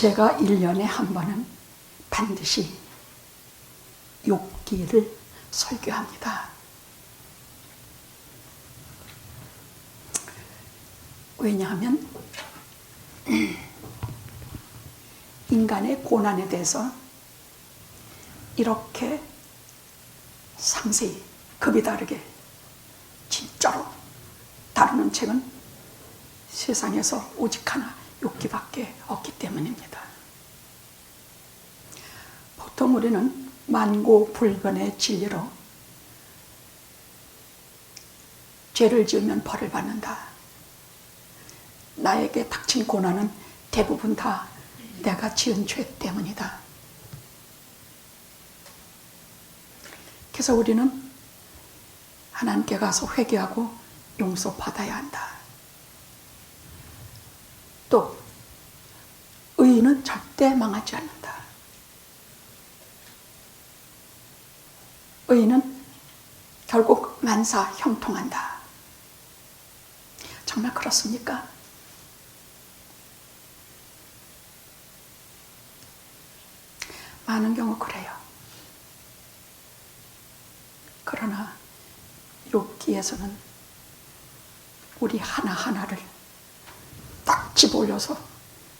제가 1년에 한 번은 반드시 욥기를 설교합니다. 왜냐하면 인간의 고난에 대해서 이렇게 상세히 급이 다르게 진짜로 다루는 책은 세상에서 오직 하나 욥기밖에 없기 때문입니다. 보통 우리는 만고불변의 진리로 죄를 지으면 벌을 받는다. 나에게 닥친 고난은 대부분 다 내가 지은 죄 때문이다. 그래서 우리는 하나님께 가서 회개하고 용서받아야 한다. 또 의인은 절대 망하지 않는다. 의인은 결국 만사 형통한다. 정말 그렇습니까? 많은 경우 그래요. 그러나 욥기에서는 우리 하나하나를 딱 집어올려서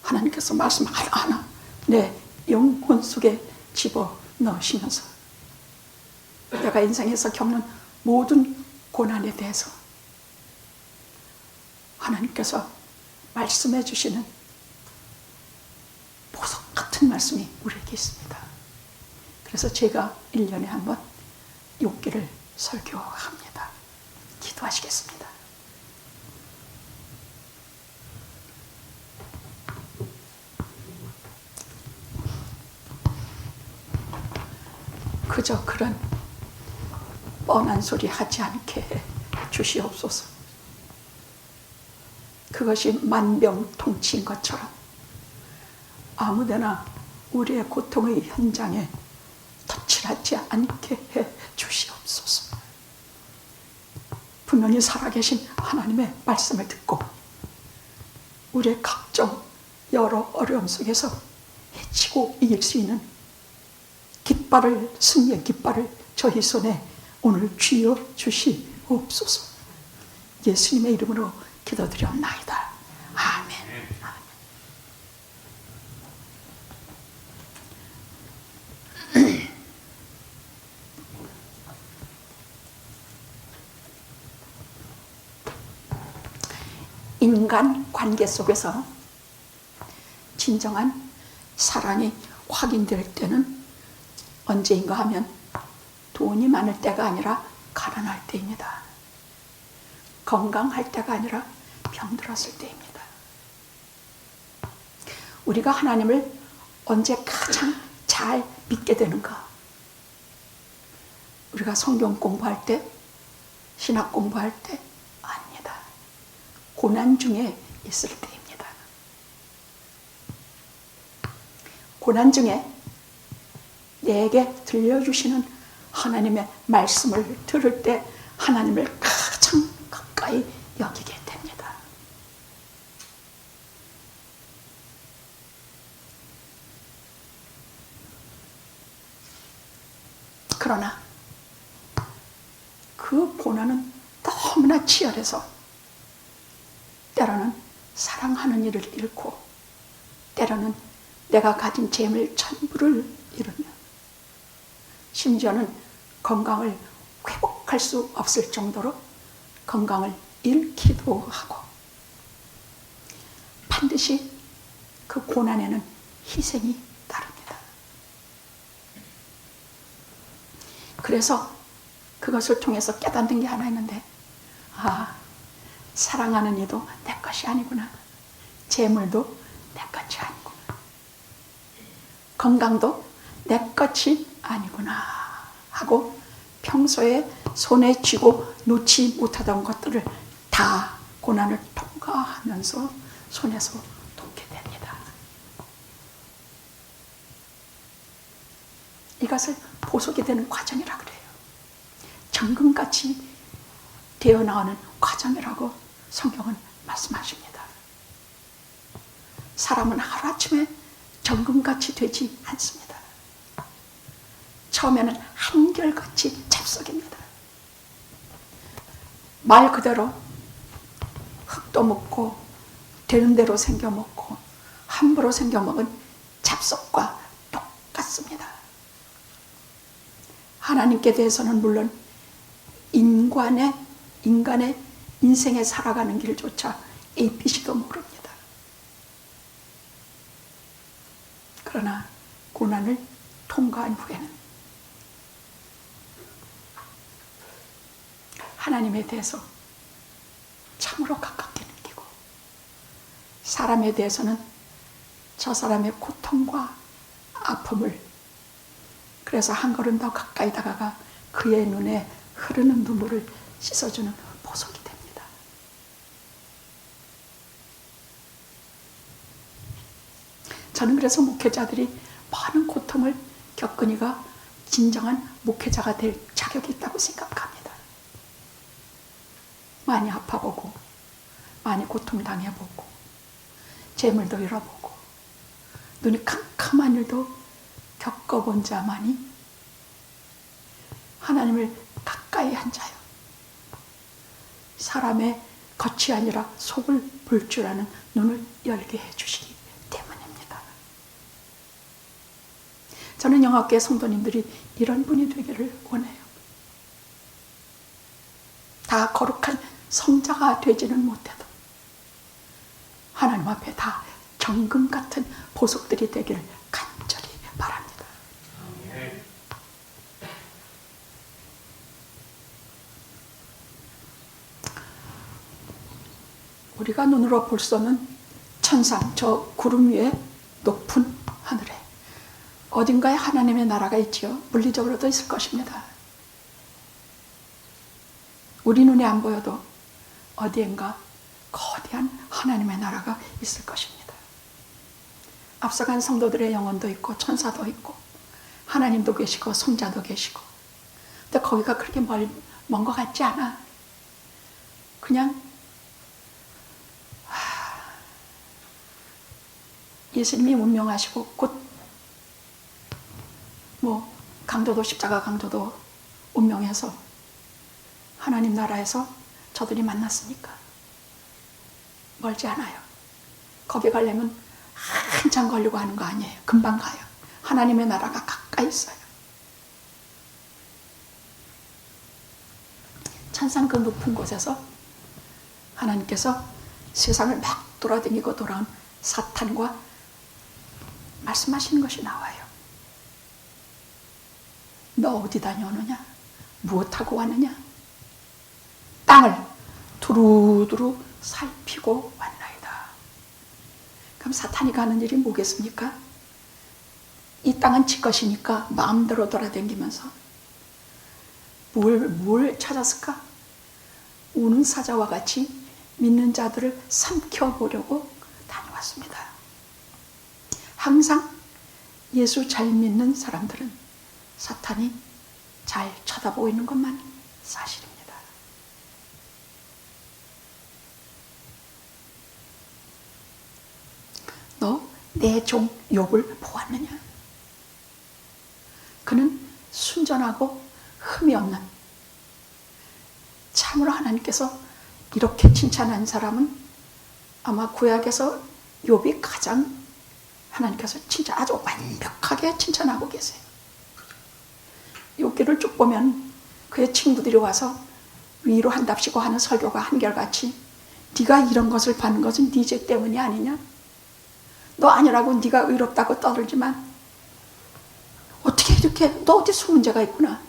하나님께서 말씀 하나하나 내 영혼 속에 집어넣으시면서 내가 인생에서 겪는 모든 고난에 대해서 하나님께서 말씀해 주시는 보석 같은 말씀이 우리에게 있습니다. 그래서 제가 1년에 한 번 욥기를 설교합니다. 기도하시겠습니다. 그저 그런 뻔한 소리 하지 않게 해 주시옵소서. 그것이 만병통치인 것처럼 아무데나 우리의 고통의 현장에 덧칠하지 않게 해 주시옵소서. 분명히 살아계신 하나님의 말씀을 듣고 우리의 각종 여러 어려움 속에서 헤치고 이길 수 있는 깃발을, 승리의 깃발을 저희 손에 오늘 쥐어 주시옵소서. 예수님의 이름으로 기도드렸나이다. 아멘. 인간 관계 속에서 진정한 사랑이 확인될 때는 언제인가 하면 돈이 많을 때가 아니라 가난할 때입니다. 건강할 때가 아니라 병들었을 때입니다. 우리가 하나님을 언제 가장 잘 믿게 되는가? 우리가 성경 공부할 때, 신학 공부할 때? 아닙니다. 고난 중에 있을 때입니다. 고난 중에 내게 들려주시는 하나님의 말씀을 들을 때 하나님을 가장 가까이 여기게 됩니다. 그러나 그 고난은 너무나 치열해서 때로는 사랑하는 이를 잃고 때로는 내가 가진 재물 전부를 잃으며 심지어는 건강을 회복할 수 없을 정도로 건강을 잃기도 하고 반드시 그 고난에는 희생이 따릅니다. 그래서 그것을 통해서 깨닫는 게 하나 있는데 사랑하는 이도 내 것이 아니구나. 재물도 내 것이 아니구나. 건강도 내 것이 아니구나 하고 평소에 손에 쥐고 놓지 못하던 것들을 다 고난을 통과하면서 손에서 놓게 됩니다. 이것을 보석이 되는 과정이라 그래요. 정금같이 되어나가는 과정이라고 성경은 말씀하십니다. 사람은 하루아침에 정금같이 되지 않습니다. 처음에는 한결같이 잡석입니다. 말 그대로 흙도 먹고 되는 대로 생겨 먹고 함부로 생겨 먹은 잡석과 똑같습니다. 하나님께 대해서는 물론 인간의 인생에 살아가는 길조차 ABC도 모릅니다. 그러나 고난을 통과한 후에는 하나님에 대해서 참으로 가깝게 느끼고, 사람에 대해서는 저 사람의 고통과 아픔을, 그래서 한 걸음 더 가까이 다가가 그의 눈에 흐르는 눈물을 씻어주는 보석이 됩니다. 저는 그래서 목회자들이 많은 고통을 겪으니까 진정한 목회자가 될 자격이 있다고 생각합니다. 많이 아파보고 많이 고통당해보고 재물도 잃어보고 눈이 캄캄한 일도 겪어본 자만이 하나님을 가까이 한 자요, 사람의 겉이 아니라 속을 볼 줄 아는 눈을 열게 해주시기 때문입니다. 저는 영화계 성도님들이 이런 분이 되기를 원해요. 다 거룩한 성자가 되지는 못해도 하나님 앞에 다 정금 같은 보석들이 되기를 간절히 바랍니다. 우리가 눈으로 볼 수 없는 천상, 저 구름 위에 높은 하늘에 어딘가에 하나님의 나라가 있지요. 물리적으로도 있을 것입니다. 우리 눈에 안 보여도 어디엔가 거대한 하나님의 나라가 있을 것입니다. 앞서간 성도들의 영혼도 있고 천사도 있고 하나님도 계시고 성자도 계시고, 근데 거기가 그렇게 먼 것 같지 않아. 그냥 예수님이 운명하시고 곧 강도도 십자가 강도도 운명해서 하나님 나라에서 저들이 만났으니까 멀지 않아요. 거기 가려면 한참 걸리고 하는 거 아니에요. 금방 가요. 하나님의 나라가 가까이 있어요. 천상 그 높은 곳에서 하나님께서 세상을 막 돌아다니고 돌아온 사탄과 말씀하시는 것이 나와요. 너 어디 다녀오느냐? 무엇하고 왔느냐? 땅을 두루두루 살피고 왔나이다. 그럼 사탄이 가는 일이 뭐겠습니까? 이 땅은 지 것이니까 마음대로 돌아다니면서 뭘 찾았을까? 우는 사자와 같이 믿는 자들을 삼켜보려고 다녀왔습니다. 항상 예수 잘 믿는 사람들은 사탄이 잘 쳐다보고 있는 것만 사실입니다. 너 내 종 욥을 보았느냐? 그는 순전하고 흠이 없는, 참으로 하나님께서 이렇게 칭찬한 사람은 아마 구약에서 욥이 가장 하나님께서 진짜 아주 완벽하게 칭찬하고 계세요. 욥기를 쭉 보면 그의 친구들이 와서 위로한답시고 하는 설교가 한결같이, 네가 이런 것을 받는 것은 네 죄 때문이 아니냐? 너 아니라고 네가 의롭다고 떠들지만 어떻게 이렇게, 너 어디 숨은 죄가 있구나.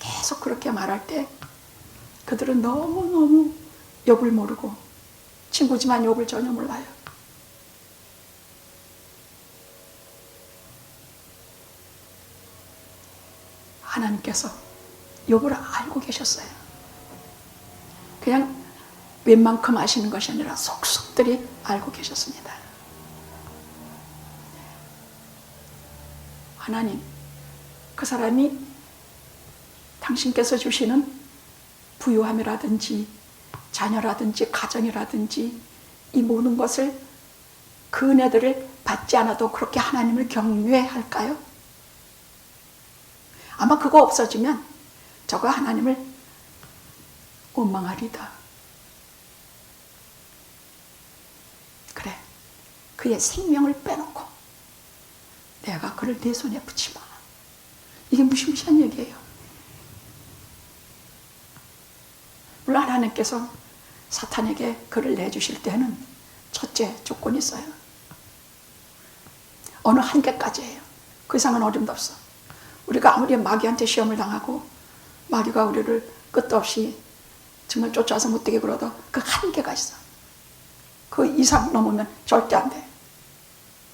계속 그렇게 말할 때 그들은 너무너무 욥을 모르고, 친구지만 욥을 전혀 몰라요. 하나님께서 욥을 알고 계셨어요. 그냥 웬만큼 아시는 것이 아니라 속속들이 알고 계셨습니다. 하나님, 그 사람이 당신께서 주시는 부유함이라든지 자녀라든지 가정이라든지 이 모든 것을 그 은혜들을 받지 않아도 그렇게 하나님을 경외할까요? 아마 그거 없어지면 저거 하나님을 원망하리다. 그래, 그의 생명을 빼놓고 내가 그를 내 손에 붙이마. 이게 무시무시한 얘기예요. 물론 하나님께서 사탄에게 그를 내주실 때는 첫째 조건이 있어요. 어느 한계까지예요. 그 이상은 어림도 없어. 우리가 아무리 마귀한테 시험을 당하고 마귀가 우리를 끝도 없이 정말 쫓아서 못되게 굴어도 그 한계가 있어. 그 이상 넘으면 절대 안 돼.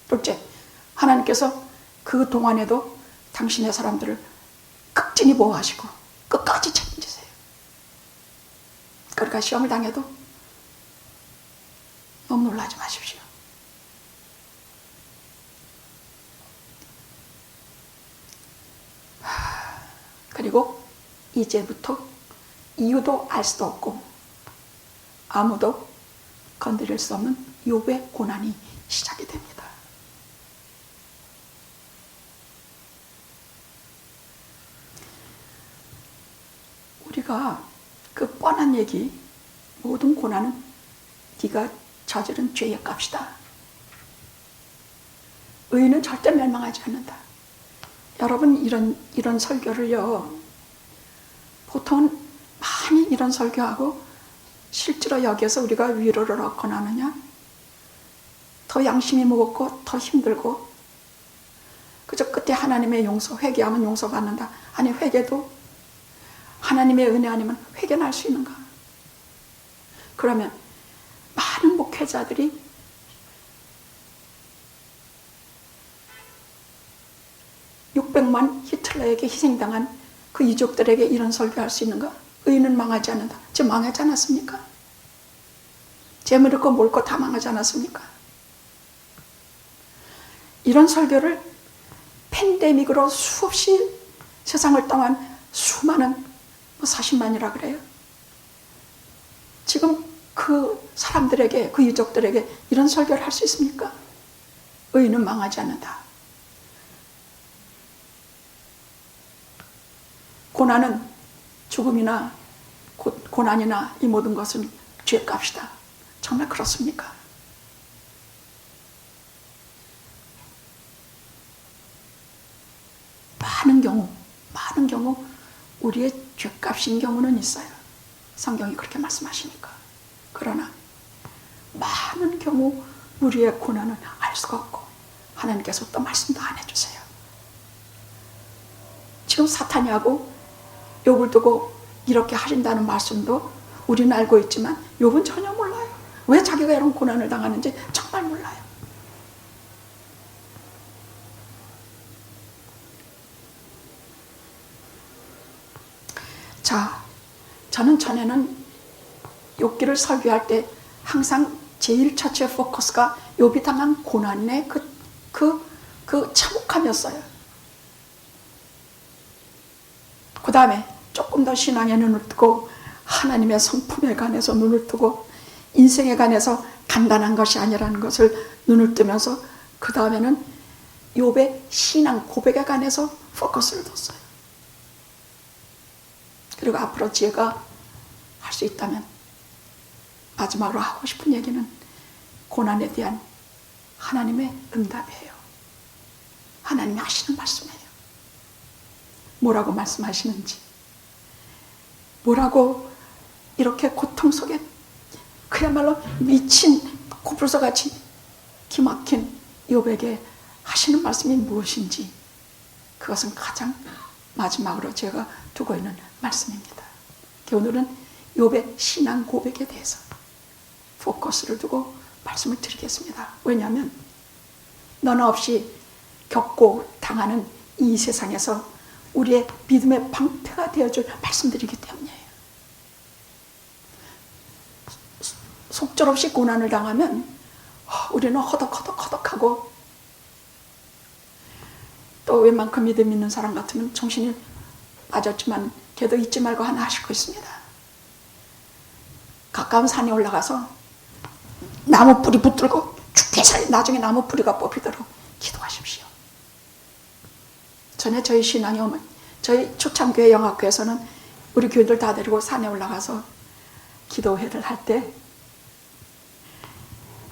둘째, 하나님께서 그 동안에도 당신의 사람들을 극진히 보호하시고 끝까지 책임지세요. 그러니까 시험을 당해도 너무 놀라지 마십시오. 그리고 이제부터 이유도 알 수도 없고 아무도 건드릴 수 없는 욥의 고난이 시작이 됩니다. 우리가 그 뻔한 얘기, 모든 고난은 네가 저지른 죄의 값이다. 의인은 절대 멸망하지 않는다. 여러분, 이런 설교를요, 보통 많이 이런 설교하고 실제로 여기에서 우리가 위로를 얻거나 하느냐? 더 양심이 무겁고 더 힘들고 그저 끝에 하나님의 용서, 회개하면 용서받는다. 아니, 회개도 하나님의 은혜 아니면 회개는 할 수 있는가? 그러면 많은 목회자들이 (600만) 히틀러에게 희생당한 그 이족들에게 이런 설교할 수 있는가? 의인은 망하지 않는다. 지금 망하지 않았습니까? 재물을 거 뭘 거 다 망하지 않았습니까? 이런 설교를 팬데믹으로 수없이 세상을 떠난 수많은 40만이라 그래요. 지금 그 사람들에게, 그 유족들에게 이런 설교를 할 수 있습니까? 의인은 망하지 않는다. 고난은 죽음이나 고난이나 이 모든 것은 죄값이다. 정말 그렇습니까? 많은 경우 우리의 죄값인 경우는 있어요. 성경이 그렇게 말씀하시니까. 그러나 많은 경우 우리의 고난은 알 수가 없고 하나님께서 또 말씀도 안 해주세요. 지금 사탄이 하고 욥을 두고 이렇게 하신다는 말씀도 우리는 알고 있지만 욥은 전혀 몰라요. 왜 자기가 이런 고난을 당하는지 정말 몰라요. 자, 저는 전에는 욥기를 설교할 때 항상 제일 첫째 포커스가 욥이 당한 고난의 그 참혹함이었어요. 그 다음에 조금 더 신앙에 눈을 뜨고 하나님의 성품에 관해서 눈을 뜨고 인생에 관해서 간단한 것이 아니라는 것을 눈을 뜨면서 그 다음에는 욥의 신앙 고백에 관해서 포커스를 뒀어요. 그리고 앞으로 제가 할 수 있다면 마지막으로 하고 싶은 얘기는 고난에 대한 하나님의 응답이에요. 하나님이 하시는 말씀이에요. 뭐라고 말씀하시는지, 뭐라고 이렇게 고통 속에 그야말로 미친 코뿔소같이 기막힌 욥에게 하시는 말씀이 무엇인지, 그것은 가장 마지막으로 제가 두고 있는 말씀입니다. 오늘은 욥의 신앙 고백에 대해서 포커스를 두고 말씀을 드리겠습니다. 왜냐하면 너나 없이 겪고 당하는 이 세상에서 우리의 믿음의 방패가 되어줄 말씀드리기 때문이에요. 속절없이 고난을 당하면 우리는 허덕허덕하고 또 웬만큼 믿음 있는 사람 같으면 정신이 빠졌지만 걔도 잊지 말고 하나 하실 거 있습니다. 가까운 산에 올라가서 나무 뿌리 붙들고 죽게 나중에 나무 뿌리가 뽑히도록 기도하십시오. 전에 저희 신앙이 저희 초창교회 영학교에서는 우리 교인들 다 데리고 산에 올라가서 기도회를 할 때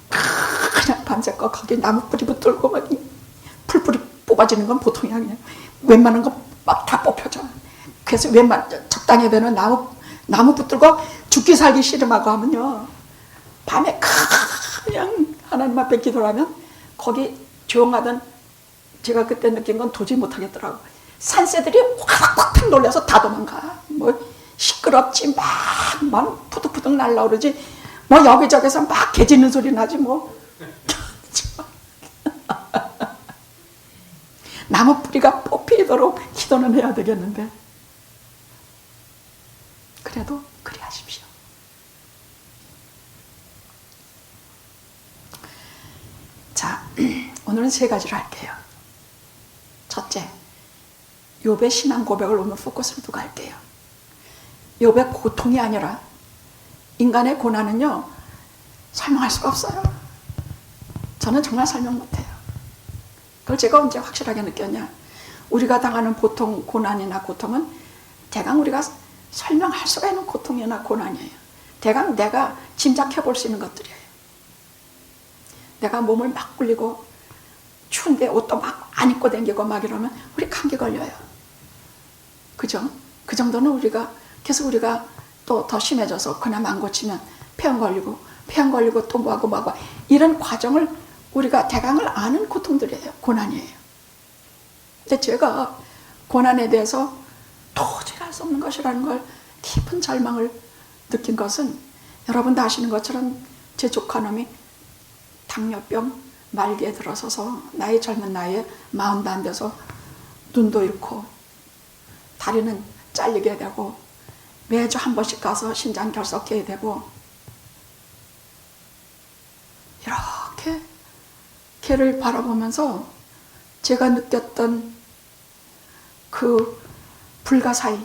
그냥 밤새껏 거기 나무 뿌리 붙들고 막 풀뿌리 뽑아지는 건 보통이 아니에요. 웬만한 거 막 다 뽑혀져. 그래서 적당히 되는 나무 붙들고 죽기 살기 씨름하고 하면요, 밤에 그냥 하나님 앞에 기도를 하면 거기 조용하던 제가 그때 느낀 건 도저히 못하겠더라고. 산새들이 확확 놀라서 다 도망가. 뭐 시끄럽지, 막 푸득푸득 날라오르지, 뭐 여기저기서 막 개 짖는 소리 나지 뭐. 나무 뿌리가 뽑히도록 기도는 해야 되겠는데, 그래도 그리하십시오. 자, 오늘은 3가지로 할게요. 첫째, 욥의 신앙 고백을 오늘 포커스로 두고 할게요. 욥의 고통이 아니라 인간의 고난은요, 설명할 수가 없어요. 저는 정말 설명 못해요. 그걸 제가 언제 확실하게 느꼈냐, 우리가 당하는 보통 고난이나 고통은 대강 우리가 설명할 수가 있는 고통이나 고난이에요. 대강 내가 짐작해 볼 수 있는 것들이에요. 내가 몸을 막 굴리고 추운데 옷도 막 안 입고 다니고 막 이러면 우리 감기 걸려요. 그죠? 그 정도는 그래서 우리가 또 더 심해져서 그나마 안 고치면 폐렴 걸리고 또 뭐하고 이런 과정을 우리가 대강을 아는 고통들이에요. 고난이에요. 근데 제가 고난에 대해서 도저히 할 수 없는 것이라는 걸 깊은 절망을 느낀 것은, 여러분도 아시는 것처럼 제 조카놈이 당뇨병 말기에 들어서서 나이 젊은 나이에 40도 안 돼서 눈도 잃고 다리는 잘리게 되고 매주 한 번씩 가서 신장 결석해야 되고, 이렇게 걔를 바라보면서 제가 느꼈던 그 불가사의,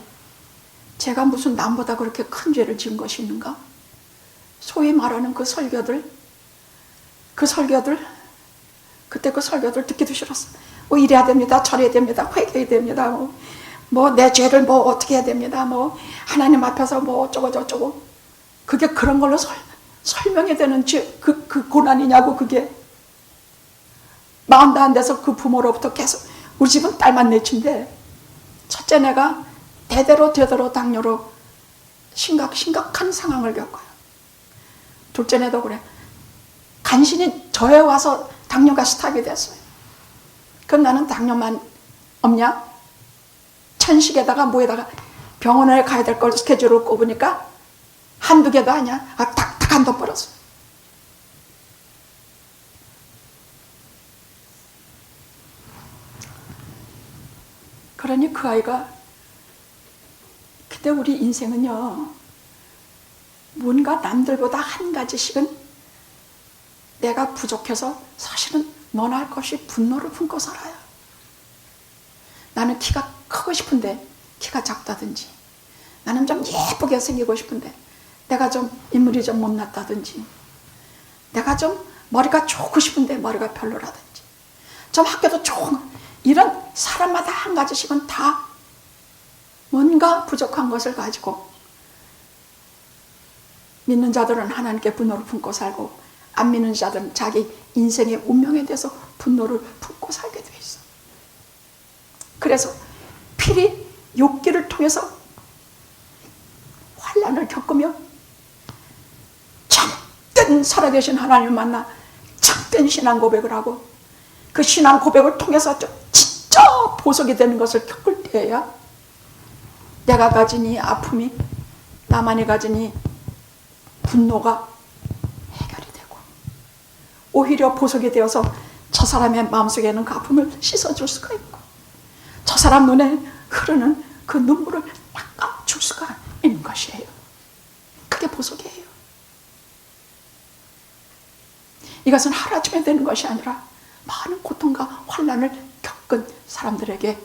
제가 무슨 남보다 그렇게 큰 죄를 지은 것이 있는가? 소위 말하는 그 설교들, 그때 그 설교들 듣기도 싫었어. 뭐 이래야 됩니다, 저래야 됩니다, 회개해야 됩니다, 뭐 내 죄를 뭐 어떻게 해야 됩니다, 뭐 하나님 앞에서 뭐 어쩌고 저쩌고. 그게 그런 걸로 설명이 되는 그 고난이냐고. 그게 40도 안 돼서 그 부모로부터 계속, 우리 집은 딸만 넷인데 첫째 내가 대대로 당뇨로 심각한 상황을 겪어요. 둘째 내도 그래. 간신히 저에 와서 당뇨가 스탑이 됐어요. 그럼 나는 당뇨만 없냐? 천식에다가 뭐에다가 병원에 가야 될 걸 스케줄을 꼽으니까 한두 개도 아니야. 탁 한도 벌었어. 그러니 그 아이가, 그때 우리 인생은요, 뭔가 남들보다 한 가지씩은 내가 부족해서 사실은 너나 할 것이 분노를 품고 살아요. 나는 키가 크고 싶은데 키가 작다든지, 나는 좀 예쁘게 생기고 싶은데 내가 좀 인물이 좀 못났다든지, 내가 좀 머리가 좋고 싶은데 머리가 별로라든지, 좀 학교도 좋은, 이런 사람마다 한 가지씩은 다 뭔가 부족한 것을 가지고, 믿는 자들은 하나님께 분노를 품고 살고, 안 믿는 자들은 자기 인생의 운명에 대해서 분노를 품고 살게 돼 있어. 그래서 필히 욥기를 통해서 환난을 겪으며 참된 살아계신 하나님을 만나 참된 신앙 고백을 하고, 그 신앙 고백을 통해서 진짜 보석이 되는 것을 겪을 때야 내가 가진 이 아픔이, 나만이 가진 이 분노가 해결이 되고, 오히려 보석이 되어서 저 사람의 마음속에 있는 그 아픔을 씻어줄 수가 있고, 저 사람 눈에 흐르는 그 눈물을 닦아줄 수가 있는 것이에요. 그게 보석이에요. 이것은 하루아침에 되는 것이 아니라 많은 고통과 환난을 겪은 사람들에게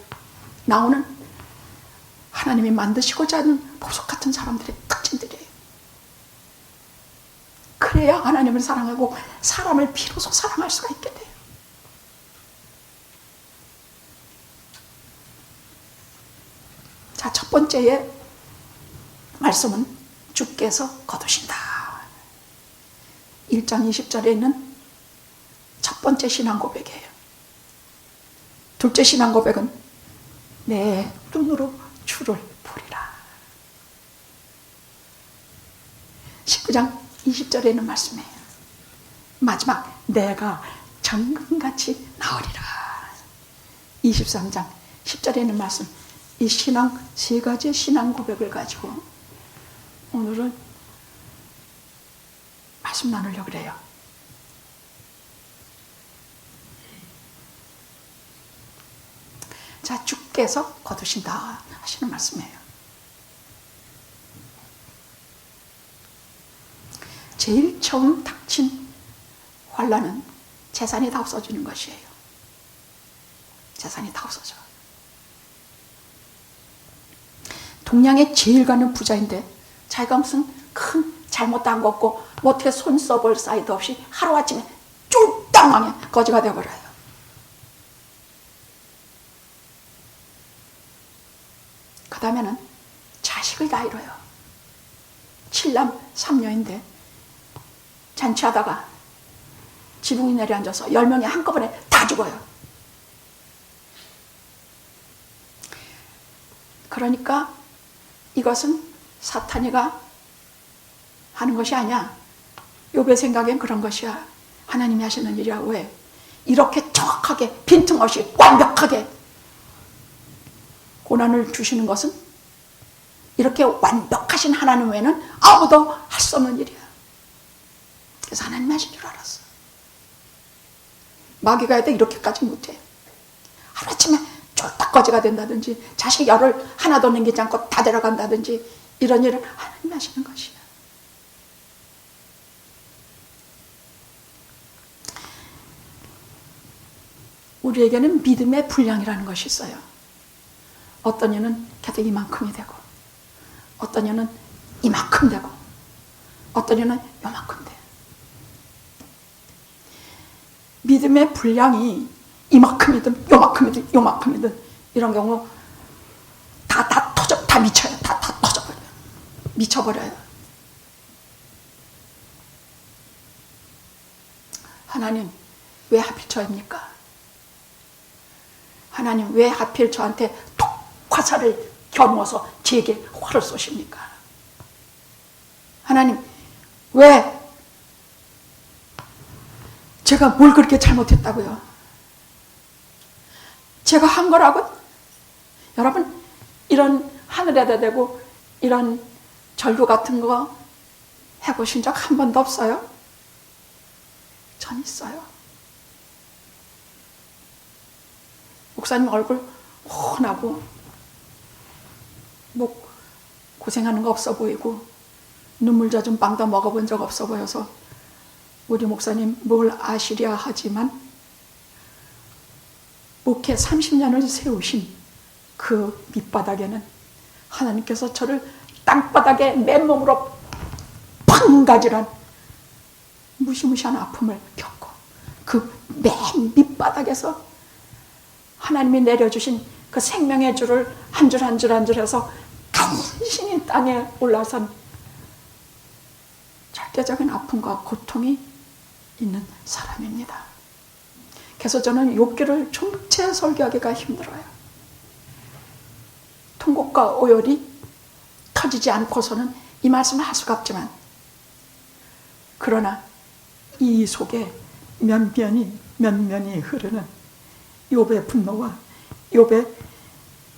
나오는, 하나님이 만드시고자 하는 보석 같은 사람들의 특징들이에요. 그래야 하나님을 사랑하고 사람을 비로소 사랑할 수가 있게 돼요. 자, 첫 번째의 말씀은 주께서 거두신다. 1장 20절에 있는 첫 번째 신앙 고백이에요. 둘째 신앙 고백은 내 눈으로 주를 보리라. 19장 20절에 있는 말씀이에요. 마지막 내가 정금같이 나으리라. 23장 10절에 있는 말씀. 이 신앙 세 가지의 신앙 고백을 가지고 오늘은 말씀 나누려고 그래요. 자, 주께서 거두신다 하시는 말씀이에요. 제일 처음 닥친 환난은 재산이 다 없어지는 것이에요. 재산이 다 없어져. 동양에 제일 가는 부자인데 자기가 무슨 큰 잘못도 안 걷고 뭐 어떻게 손 써볼 사이도 없이 하루아침에 쫄딱 망해 거지가 되어버려요. 그 다음에는 자식을 다 잃어요. 7남 3녀인데 잔치하다가 지붕이 내려앉아서 10명이 한꺼번에 다 죽어요. 그러니까 이것은 사탄이가 하는 것이 아니야. 욥의 생각엔 그런 것이야. 하나님이 하시는 일이야. 왜? 이렇게 정확하게 빈틈없이 완벽하게 고난을 주시는 것은 이렇게 완벽하신 하나님 외에는 아무도 할 수 없는 일이야. 그래서 하나님이 하신 줄 알았어. 마귀가 해도 이렇게까지 못해. 하루아침에 쫄딱 거지가 된다든지 자식 열을 하나도 남기지 않고 다 데려간다든지 이런 일을 하나님이 하시는 것이야. 우리에게는 믿음의 분량이라는 것이 있어요. 어떤 이는 계속 이만큼이 되고 어떤 이는 이만큼 되고 어떤 이는 요만큼 돼. 믿음의 분량이 이만큼이든 요만큼이든 요만큼이든 이런 경우 다 터져, 다 미쳐요. 다 터져버려요. 미쳐버려요. 하나님 왜 하필 저입니까? 하나님 왜 하필 저한테 화살을 겨누어서 제게 화를 쏘십니까? 하나님 왜 제가 뭘 그렇게 잘못했다고요? 제가 한 거라고? 여러분 이런 하늘에다 대고 이런 절규 같은 거 해보신 적 한 번도 없어요? 전 있어요. 목사님 얼굴 훤하고 뭐 고생하는 거 없어 보이고 눈물 젖은 빵도 먹어본 적 없어 보여서 우리 목사님 뭘 아시랴 하지만 목회 30년을 세우신 그 밑바닥에는 하나님께서 저를 땅바닥에 맨몸으로 팡가지란 무시무시한 아픔을 겪고 그 맨 밑바닥에서 하나님이 내려주신 그 생명의 줄을 한 줄 한 줄 한 줄 해서 간신히 땅에 올라선 절대적인 아픔과 고통이 있는 사람입니다. 그래서 저는 욥기를 전체 설교하기가 힘들어요. 통곡과 오열이 터지지 않고서는 이 말씀을 할 수가 없지만 그러나 이 속에 면면이 흐르는 욥의 분노와 욥의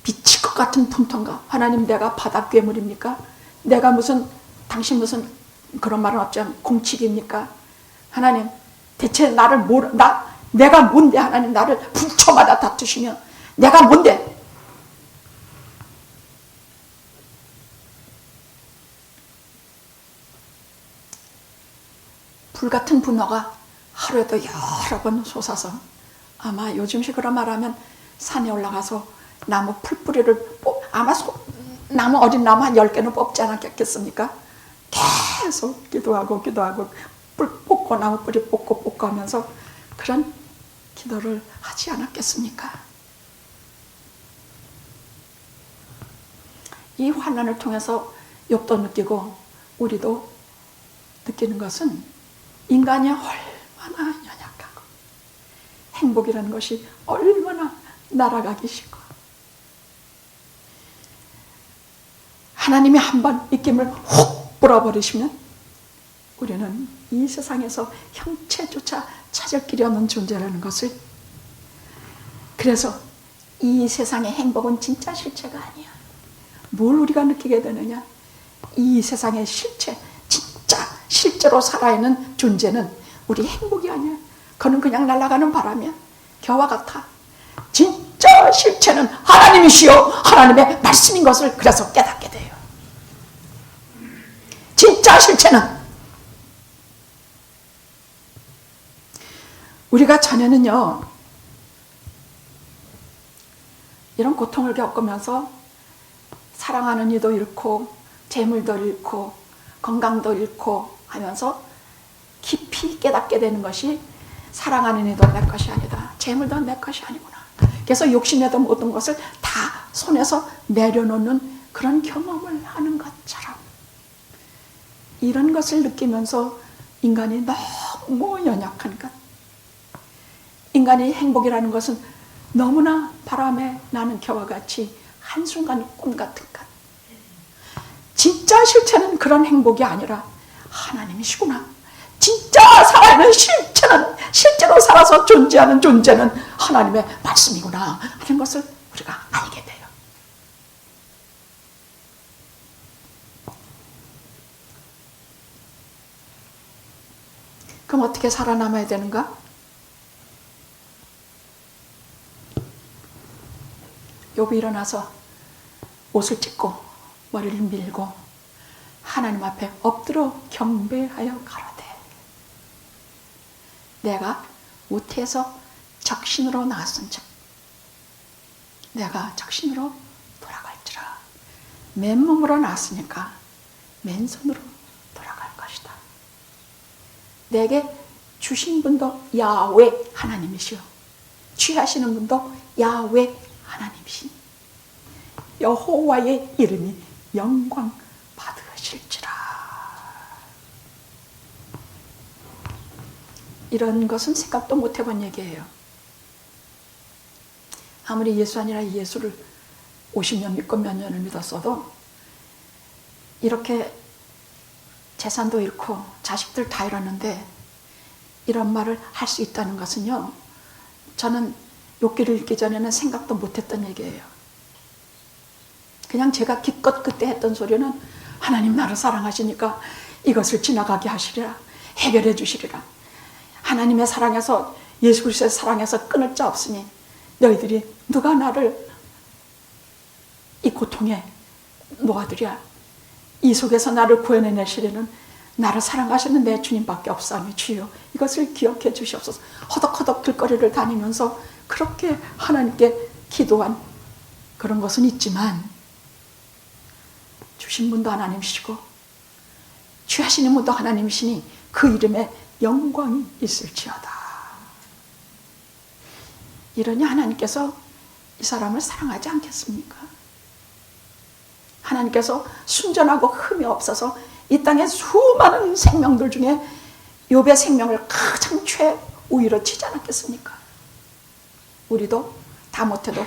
미칠 것 같은 분통과 하나님 내가 바다 괴물입니까? 내가 무슨 당신 무슨 그런 말은 없지만 공칙입니까? 하나님 대체 나를 내가 뭔데 하나님 나를 분초마다 다투시며 내가 뭔데? 불같은 분노가 하루에도 여러 번 솟아서 아마 요즘식으로 말하면 산에 올라가서 나무 풀뿌리를 아마 나무 어린 나무 한 10개는 뽑지 않았겠습니까? 계속 기도하고 뿔 뽑고 나무 뿌리 뽑고 하면서 그런 기도를 하지 않았겠습니까? 이 환난을 통해서 욥도 느끼고 우리도 느끼는 것은 인간이 얼마나 연약하고 행복이라는 것이 얼마나 날아가기 싫고 하나님이 한번 입김을 훅 불어버리시면 우리는 이 세상에서 형체조차 찾을 길이 없는 존재라는 것을, 그래서 이 세상의 행복은 진짜 실체가 아니야. 뭘 우리가 느끼게 되느냐? 이 세상의 실체, 진짜 실제로 살아있는 존재는 우리 행복이 아니야. 그는 그냥 날아가는 바람이야. 겨와 같아. 진짜 실체는 하나님이시여 하나님의 말씀인 것을 그래서 깨닫게 돼요. 진짜 실체는 우리가 자녀는요, 이런 고통을 겪으면서 사랑하는 이도 잃고 재물도 잃고 건강도 잃고 하면서 깊이 깨닫게 되는 것이 사랑하는 이도 내 것이 아니다, 재물도 내 것이 아니구나. 그래서 욕심내던 모든 것을 다 손에서 내려놓는 그런 경험을 하는 것처럼, 이런 것을 느끼면서 인간이 너무 연약한 것, 인간의 행복이라는 것은 너무나 바람에 나는 겨와 같이 한순간 꿈 같은 것. 진짜 실체는 그런 행복이 아니라 하나님이시구나. 진짜 살아있는 실체는, 실제로 살아서 존재하는 존재는 하나님의 말씀이구나 하는 것을 우리가 알게 돼요. 그럼 어떻게 살아남아야 되는가? 욥이 일어나서 옷을 찢고 머리를 밀고 하나님 앞에 엎드려 경배하여 가로되, 내가 우태에서 적신으로 나왔은즉 내가 적신으로 돌아갈지라. 맨몸으로 나왔으니까 맨손으로 돌아갈 것이다. 내게 주신 분도 야훼 하나님이시오, 취하시는 분도 야훼 하나님이신 여호와의 이름이 영광 받으실지라. 이런 것은 생각도 못 해본 얘기예요. 아무리 예수 아니라 예수를 50년 믿고 몇 년을 믿었어도 이렇게 재산도 잃고 자식들 다 잃었는데 이런 말을 할 수 있다는 것은요, 저는 욥기를 읽기 전에는 생각도 못했던 얘기예요. 그냥 제가 기껏 그때 했던 소리는 하나님 나를 사랑하시니까 이것을 지나가게 하시리라, 해결해 주시리라. 하나님의 사랑에서, 예수 그리스도의 사랑에서 끊을 자 없으니 너희들이 누가 나를 이 고통에 놓아드랴. 이 속에서 나를 구해내시려는 나를 사랑하시는 내 주님밖에 없사오니 주여 이것을 기억해 주시옵소서. 허덕허덕 길거리를 다니면서 그렇게 하나님께 기도한 그런 것은 있지만, 주신 분도 하나님이시고 취하시는 분도 하나님이시니 그 이름에 영광이 있을지어다. 이러니 하나님께서 이 사람을 사랑하지 않겠습니까? 하나님께서 순전하고 흠이 없어서 이 땅의 수많은 생명들 중에 욥의 생명을 가장 최우위로 치지 않았겠습니까? 우리도 다 못해도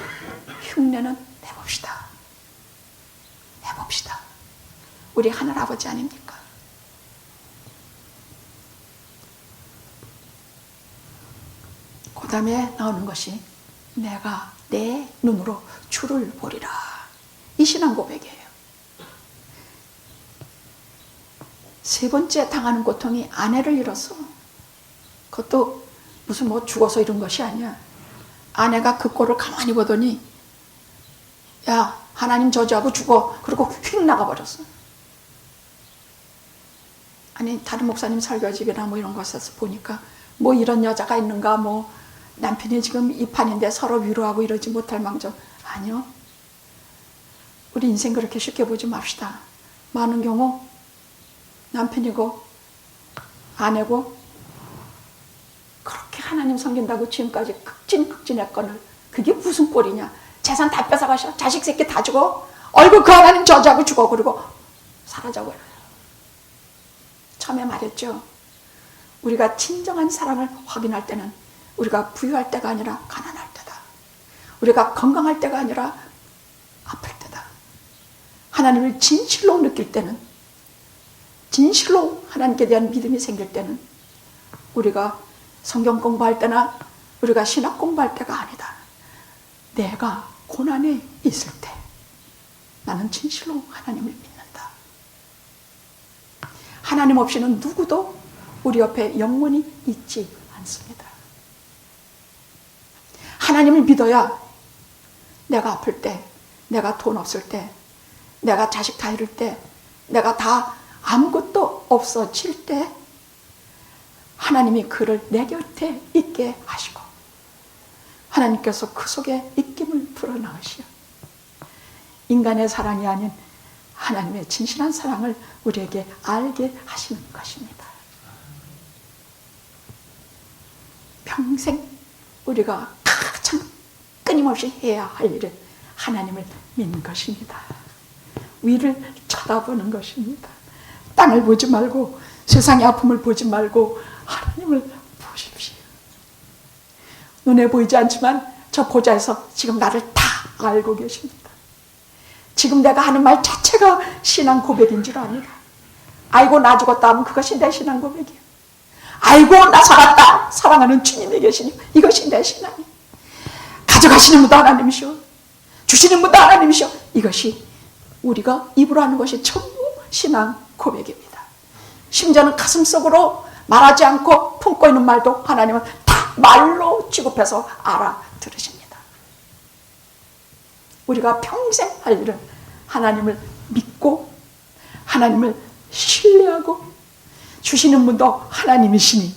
흉내는 내봅시다. 해봅시다. 우리 하늘아버지 아닙니까? 그 다음에 나오는 것이 내가 내 눈으로 주를 보리라. 이 신앙 고백이에요. 세 번째 당하는 고통이 아내를 잃었어. 그것도 무슨 뭐 죽어서 이런 것이 아니야. 아내가 그 꼴을 가만히 보더니 야 하나님 저주하고 죽어. 그리고 휙 나가버렸어. 아니 다른 목사님 설교집이나 뭐 이런 곳에서 보니까 뭐 이런 여자가 있는가, 뭐 남편이 지금 이판인데 서로 위로하고 이러지 못할 망정. 아니요. 우리 인생 그렇게 쉽게 보지 맙시다. 많은 경우 남편이고 아내고 그렇게 하나님 섬긴다고 지금까지 극진했거늘 그게 무슨 꼴이냐. 재산 다 뺏어가셔. 자식 새끼 다 주고 얼굴 그 하나님 저주하고 죽어. 그리고 사라져버려요. 처음에 말했죠. 우리가 진정한 사랑을 확인할 때는 우리가 부유할 때가 아니라 가난할 때다. 우리가 건강할 때가 아니라 아플 때다. 하나님을 진실로 느낄 때는, 진실로 하나님께 대한 믿음이 생길 때는 우리가 성경 공부할 때나 우리가 신학 공부할 때가 아니다. 내가 고난에 있을 때 나는 진실로 하나님을 믿는다. 하나님 없이는 누구도 우리 옆에 영원히 있지 않습니다. 하나님을 믿어야 내가 아플 때, 내가 돈 없을 때, 내가 자식 다 잃을 때, 내가 다 아무것도 없어질 때 하나님이 그를 내 곁에 있게 하시고 하나님께서 그 속에 입김을 불어넣으시오. 인간의 사랑이 아닌 하나님의 진실한 사랑을 우리에게 알게 하시는 것입니다. 평생 우리가 가장 끊임없이 해야 할 일은 하나님을 믿는 것입니다. 위를 쳐다보는 것입니다. 땅을 보지 말고 세상의 아픔을 보지 말고 하나님을 보십시오. 눈에 보이지 않지만 저 보좌에서 지금 나를 다 알고 계십니다. 지금 내가 하는 말 자체가 신앙 고백인 줄 압니다. 아이고 나 죽었다 하면 그것이 내 신앙 고백이에요. 아이고 나 살았다 사랑하는 주님이 계시니 이것이 내 신앙이에요. 가져가시는 분도 하나님이시오. 주시는 분도 하나님이시오. 이것이 우리가 입으로 하는 것이 전부 신앙 고백입니다. 심지어는 가슴속으로 말하지 않고 품고 있는 말도 하나님은 다 말로 취급해서 알아들으십니다. 우리가 평생 할 일은 하나님을 믿고 하나님을 신뢰하고 주시는 분도 하나님이시니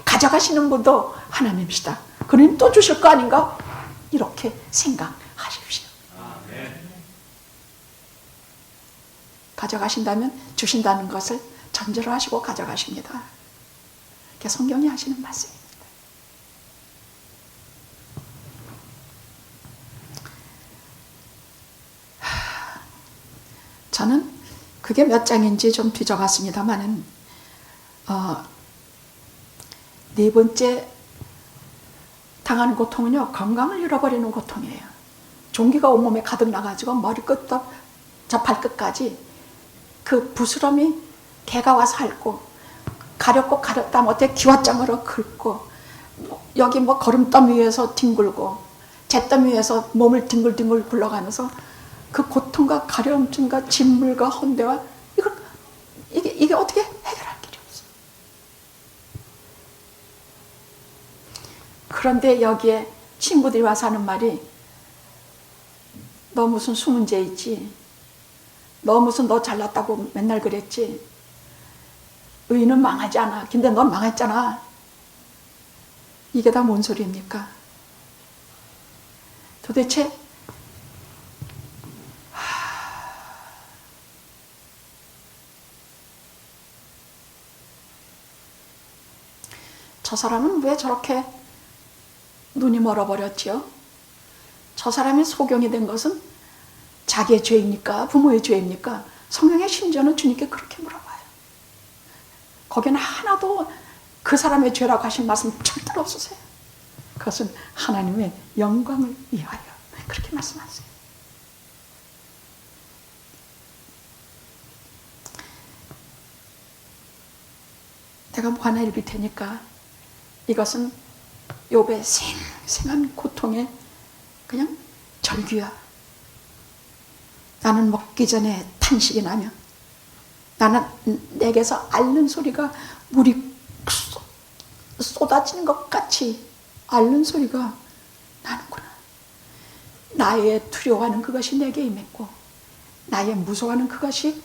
가져가시는 분도 하나님이시다. 그러니 또 주실 거 아닌가? 이렇게 생각하십시오. 가져가신다면 주신다는 것을 전제로 하시고 가져가십니다. 이게 성경이 하시는 말씀입니다. 저는 그게 몇 장인지 좀 뒤져봤습니다만은 네 번째 당하는 고통은요, 건강을 잃어버리는 고통이에요. 종기가 온몸에 가득 나가지고 머리끝부터 저 발끝까지 그 부스럼이 개가 와서 핥고 가렵고 가렵다 못해 기왓장으로 긁고 여기 뭐 거름더미 위에서 뒹굴고 잿더미 위에서 몸을 뒹굴뒹굴 굴러가면서 그 고통과 가려움과 진물과 헌대와 이게 어떻게 해결할 길이 없어. 그런데 여기에 친구들이 와서 하는 말이 너 무슨 수문제 있지? 너 무슨 너 잘났다고 맨날 그랬지? 의인은 망하지 않아. 근데 넌 망했잖아. 이게 다 뭔 소리입니까? 도대체 저 사람은 왜 저렇게 눈이 멀어버렸지요? 저 사람이 소경이 된 것은 자기의 죄입니까? 부모의 죄입니까? 성경의 심지어는 주님께 그렇게 물어봐요. 거기는 하나도 그 사람의 죄라고 하신 말씀 절대로 없으세요. 그것은 하나님의 영광을 위하여 그렇게 말씀하세요. 내가 뭐 하나 읽을 테니까 이것은 욥의 생생한 고통의 그냥 절규야. 나는 먹기 전에 탄식이 나며 나는 내게서 앓는 소리가 물이 쏟아지는 것 같이 앓는 소리가 나는구나. 나의 두려워하는 그것이 내게 임했고 나의 무서워하는 그것이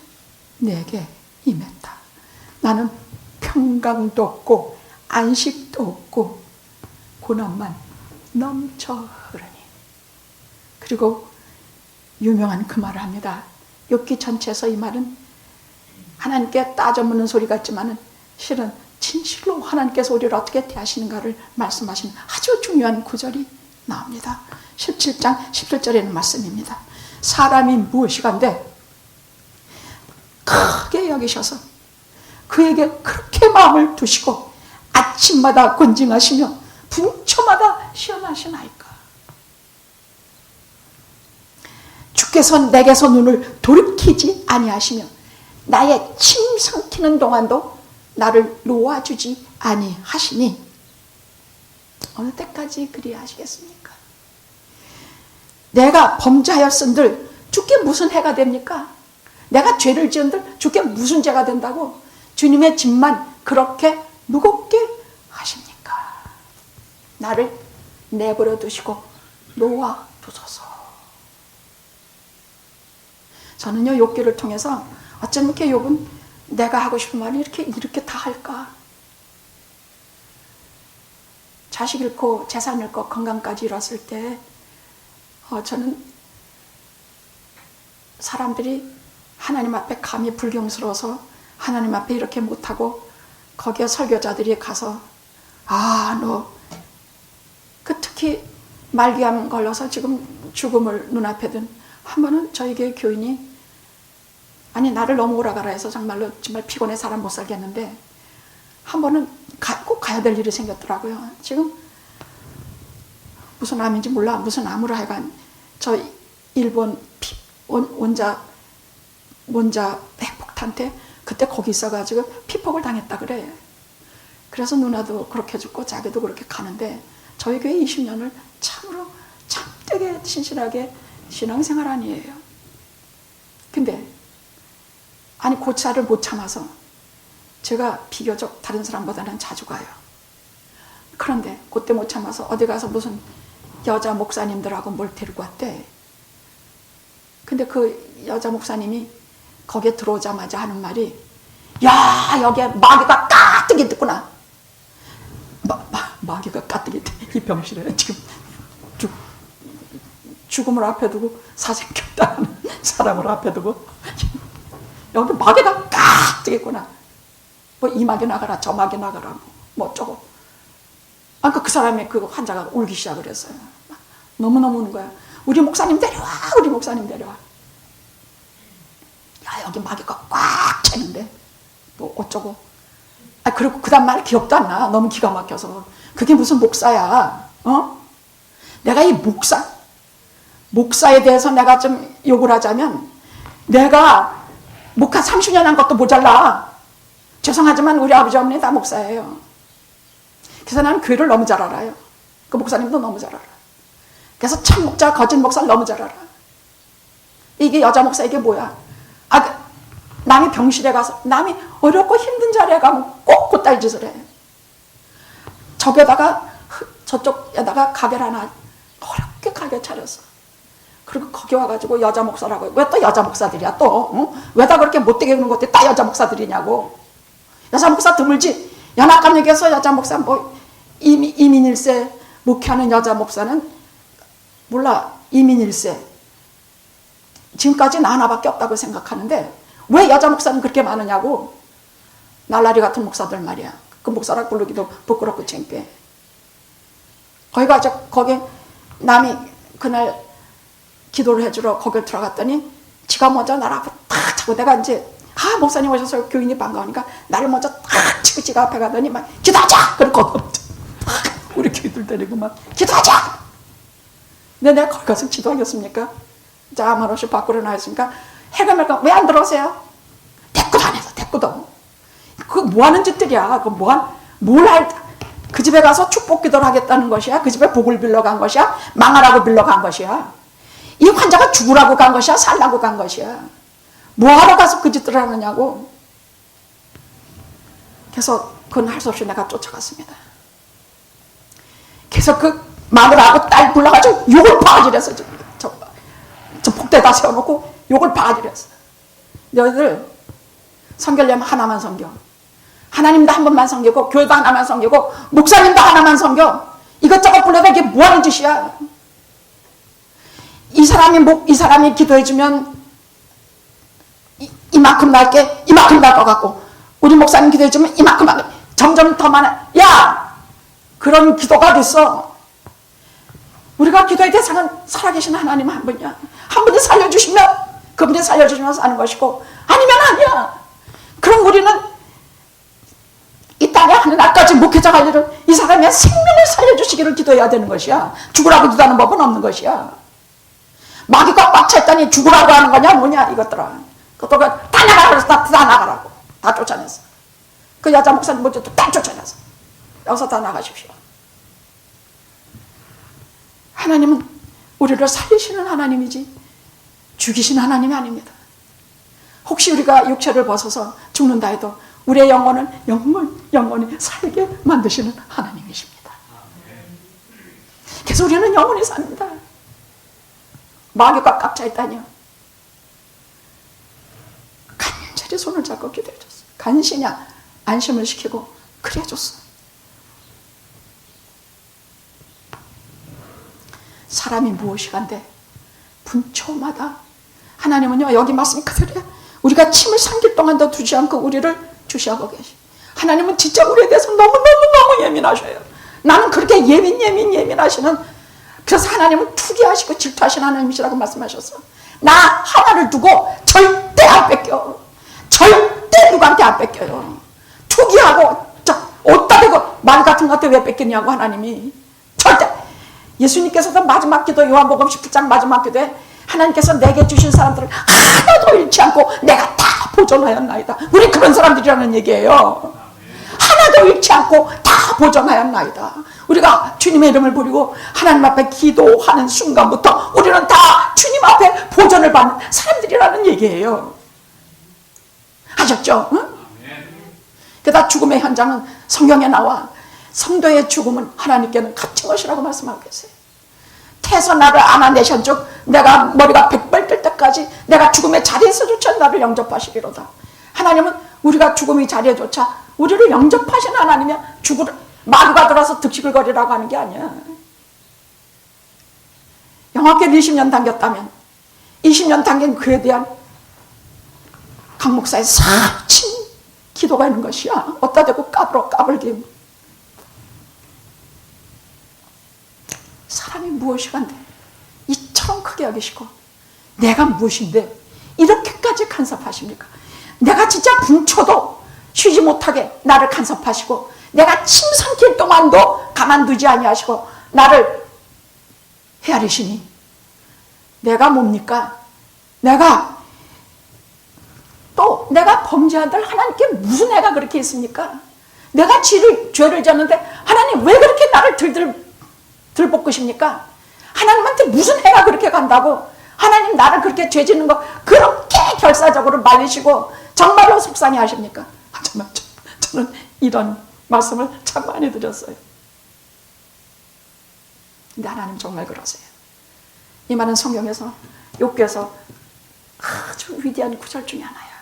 내게 임했다. 나는 평강도 없고 안식도 없고 고난만 넘쳐 흐르니. 그리고 유명한 그 말을 합니다. 욥기 전체에서 이 말은 하나님께 따져 묻는 소리 같지만은 실은 진실로 하나님께서 우리를 어떻게 대하시는가를 말씀하시는 아주 중요한 구절이 나옵니다. 17장 17절에는 말씀입니다. 사람이 무엇이간데 크게 여기셔서 그에게 그렇게 마음을 두시고 아침마다 권징하시며 분초마다 시험하시나이까. 주께서 내게서 눈을 돌이키지 아니하시며 나의 침 삼키는 동안도 나를 놓아주지 아니하시니 어느 때까지 그리하시겠습니까? 내가 범죄하였은들 주께 무슨 해가 됩니까? 내가 죄를 지은들 주께 무슨 죄가 된다고 주님의 짐만 그렇게 무겁게 하십니까? 나를 내버려 두시고 놓아 두소서. 저는요, 욥기를 통해서 어쩜 이렇게 욥은 내가 하고 싶은 말이 이렇게 다 할까? 자식 잃고 재산 잃고 건강까지 잃었을 때 저는 사람들이 하나님 앞에 감히 불경스러워서 하나님 앞에 이렇게 못하고 거기에 설교자들이 가서 너 특히 말기암 걸려서 지금 죽음을 눈앞에 둔 한 번은 저희 교회 교인이 나를 너무 오라가라 해서 정말 피곤해 사람 못 살겠는데 한 번은 꼭 가야 될 일이 생겼더라고요. 지금 무슨 암인지 몰라. 무슨 암으로 하여간 저 일본 원자 핵폭탄 때 그때 거기 있어가지고 피폭을 당했다 그래. 그래서 누나도 그렇게 죽고 자기도 그렇게 가는데 저희 교회 20년을 참으로 참되게 신실하게 신앙생활 아니에요. 근데 고차를 못 참아서 제가 비교적 다른 사람보다는 자주 가요. 그런데 그때 못 참아서 어디 가서 무슨 여자 목사님들하고 뭘 데리고 왔대. 근데 그 여자 목사님이 거기에 들어오자마자 하는 말이 야, 여기에 마귀가 가뜩이 있구나. 마귀가 가뜩이 있대. 이 병실에 지금 죽음을 앞에 두고 사생겼다는 사람을 앞에 두고 여기 마귀가 가뜩 있구나. 이 마귀 나가라 저 마귀 나가라 뭐 어쩌고. 그 사람의 그 환자가 울기 시작을 했어요. 너무너무 우는 거야. 우리 목사님 데려와, 우리 목사님 데려와. 야, 여기 마귀가 꽉 차는데 뭐 어쩌고. 그리고 그 다음 말 기억도 안 나. 너무 기가 막혀서. 그게 무슨 목사야. 내가 이 목사에 대해서 내가 좀 욕을 하자면 내가 목사 30년 한 것도 모자라. 죄송하지만 우리 아버지 어머니 다 목사예요. 그래서 나는 교회를 너무 잘 알아요. 그 목사님도 너무 잘 알아. 그래서 참 목자, 거짓 목사를 너무 잘 알아. 이게 여자 목사 이게 뭐야? 남이 병실에 가서 남이 어렵고 힘든 자리에 가면 꼭 그따위 짓을 해. 저쪽에다가 가게를 하나 어렵게 가게 차렸어. 그리고 거기 와가지고 여자 목사라고. 왜 또 여자 목사들이야 또? 왜 다 그렇게 못되게 구는 것들이 다 여자 목사들이냐고. 여자 목사 드물지. 연합감역에서 여자 목사 이민 1세 목회하는 여자 목사는 몰라. 이민 1세 지금까지 나 하나밖에 없다고 생각하는데 왜 여자 목사는 그렇게 많으냐고. 날라리 같은 목사들 말이야. 그 목사라 부르기도 부끄럽고 창피해. 거기 남이 그날 기도를 해주러 거길 들어갔더니 지가 먼저 나를 앞에 탁 차고 내가 이제 목사님 오셔서 교인이 반가우니까 나를 먼저 탁 치고 지가 앞에 가더니 막 기도하자! 그러고 우리 교인들 데리고 막 기도하자! 근데 내가 거기 가서 기도하겠습니까? 자, 말없이 밖으로 나왔으니까 해가 멜까 왜 안 들어오세요? 대꾸도 안 해서 대꾸도. 그거 뭐 하는 짓들이야. 그 집에 가서 축복 기도를 하겠다는 것이야? 그 집에 복을 빌러 간 것이야? 망하라고 빌러 간 것이야? 이 환자가 죽으라고 간 것이야? 살라고 간 것이야? 뭐하러 가서 그 짓들을 하느냐고. 그래서 그건 할 수 없이 내가 쫓아갔습니다. 그래서 그 마누라하고 딸 불러가지고 욕을 바가지랬어. 저 폭대에다 세워놓고 욕을 바가지랬어. 너희들 성결려면 하나만 섬겨. 하나님도 한 번만 섬기고 교회도 하나만 섬기고 목사님도 하나만 섬겨. 이것저것 불러다 이게 뭐하는 짓이야. 이 사람이 기도해주면 이만큼 날게 이만큼 날 것 같고 우리 목사님 기도해주면 이만큼 점점 더 많아. 야! 그런 기도가 됐어. 우리가 기도의 대상은 살아계신 하나님 한 분이야. 한 분이 살려주시면 그분이 살려주시면 사는 것이고, 아니면 아니야. 그럼 우리는 이 땅에 하늘날까지 목회자 할 일은 이 사람의 생명을 살려주시기를 기도해야 되는 것이야. 죽으라고 기도하는 법은 없는 것이야. 마귀가 꽉 찼다니 죽으라고 하는 거냐 뭐냐 이것들아. 그것도 다 나가라 그래서 다 나가라고 다 쫓아냈어. 그 여자 목사님 먼저 다 쫓아내서 여기서 다 나가십시오. 하나님은 우리를 살리시는 하나님이지 죽이신 하나님이 아닙니다. 혹시 우리가 육체를 벗어서 죽는다 해도 우리의 영혼은 영원히 살게 만드시는 하나님이십니다. 그래서 우리는 영원히 삽니다. 마귀가 꽉 차있다니요. 간절히 손을 잡고 기도해줬어. 간신히 안심을 시키고 그래줬어. 사람이 무엇이간데 분초마다 하나님은요, 여기 말씀이 그대로야. 우리가 침을 삼킬 동안도 두지 않고 우리를 주시하고 계시. 하나님은 진짜 우리에 대해서 너무너무 예민하셔요. 나는 그렇게 예민하시는, 그래서 하나님은 투기하시고 질투하시는 하나님이시라고 말씀하셨어. 나 하나를 두고 절대 안 뺏겨. 절대 누구한테 안 뺏겨요. 투기하고 옷다 대고 말 같은 것한테 왜 뺏기냐고 하나님이. 절대. 예수님께서도 마지막 기도, 요한복음 17장 마지막 기도에 하나님께서 내게 주신 사람들을 하나도 잃지 않고 내가 다 보존하였나이다. 우리 그런 사람들이라는 얘기예요. 하나도 잃지 않고 다 보존하였나이다. 우리가 주님의 이름을 부리고 하나님 앞에 기도하는 순간부터 우리는 다 주님 앞에 보존을 받는 사람들이라는 얘기예요. 아셨죠? 응? 그러다 죽음의 현장은 성경에 나와. 성도의 죽음은 하나님께는 값진 것이라고 말씀하고 계세요. 태서 나를 안아내신 즉 내가 머리가 백발 뜰 때까지 내가 죽음의 자리에서조차 나를 영접하시리로다. 하나님은 우리가 죽음의 자리에조차 우리를 영접하시는 하나님이야. 마귀가 들어서 득실거리라고 하는 게 아니야. 영화계를 20년 당겼다면 20년 당긴 그에 대한 강 목사의 사친 기도가 있는 것이야. 어디다 대고 까불기. 사람이 무엇이간데 이처럼 크게 여기시고 내가 무엇인데 이렇게까지 간섭하십니까? 내가 진짜 분초도 쉬지 못하게 나를 간섭하시고 내가 침 삼킬 동안도 가만두지 아니하시고 나를 헤아리시니 내가 뭡니까? 내가 범죄한들 하나님께 무슨 애가 그렇게 있습니까? 내가 죄를 졌는데 하나님 왜 그렇게 나를 들볶으십니까? 하나님한테 무슨 해가 그렇게 간다고? 하나님 나를 그렇게 죄 짓는 거 그렇게 결사적으로 말리시고 정말로 속상해 하십니까? 정말 저는 이런 말씀을 참 많이 드렸어요. 근데 하나님 정말 그러세요. 이 많은 성경에서 욥기에서 아주 위대한 구절 중에 하나야.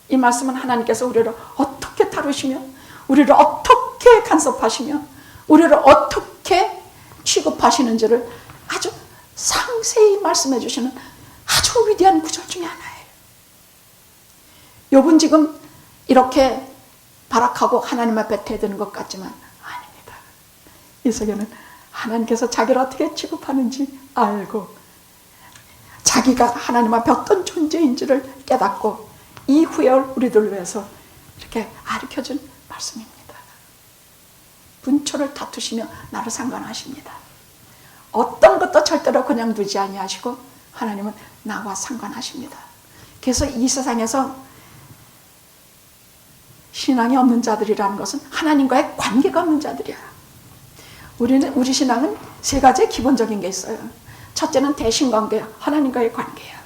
이 말씀은 하나님께서 우리를 어떻게 다루시며 우리를 어떻게 간섭하시며 우리를 어떻게 취급하시는지를 아주 상세히 말씀해 주시는 아주 위대한 구절 중에 하나예요. 욥은 지금 이렇게 발악하고 하나님 앞에 대드는 것 같지만 아닙니다. 이 속에는 하나님께서 자기를 어떻게 취급하는지 알고 자기가 하나님 앞에 어떤 존재인지를 깨닫고 이후에 우리들을 위해서 이렇게 가르쳐준 말씀입니다. 분초를 다투시며 나를 상관하십니다. 어떤 것도 절대로 그냥 두지 아니하시고 하나님은 나와 상관하십니다. 그래서 이 세상에서 신앙이 없는 자들이라는 것은 하나님과의 관계가 없는 자들이야. 우리 신앙은 세 가지의 기본적인 게 있어요. 첫째는 대신관계, 하나님과의 관계야.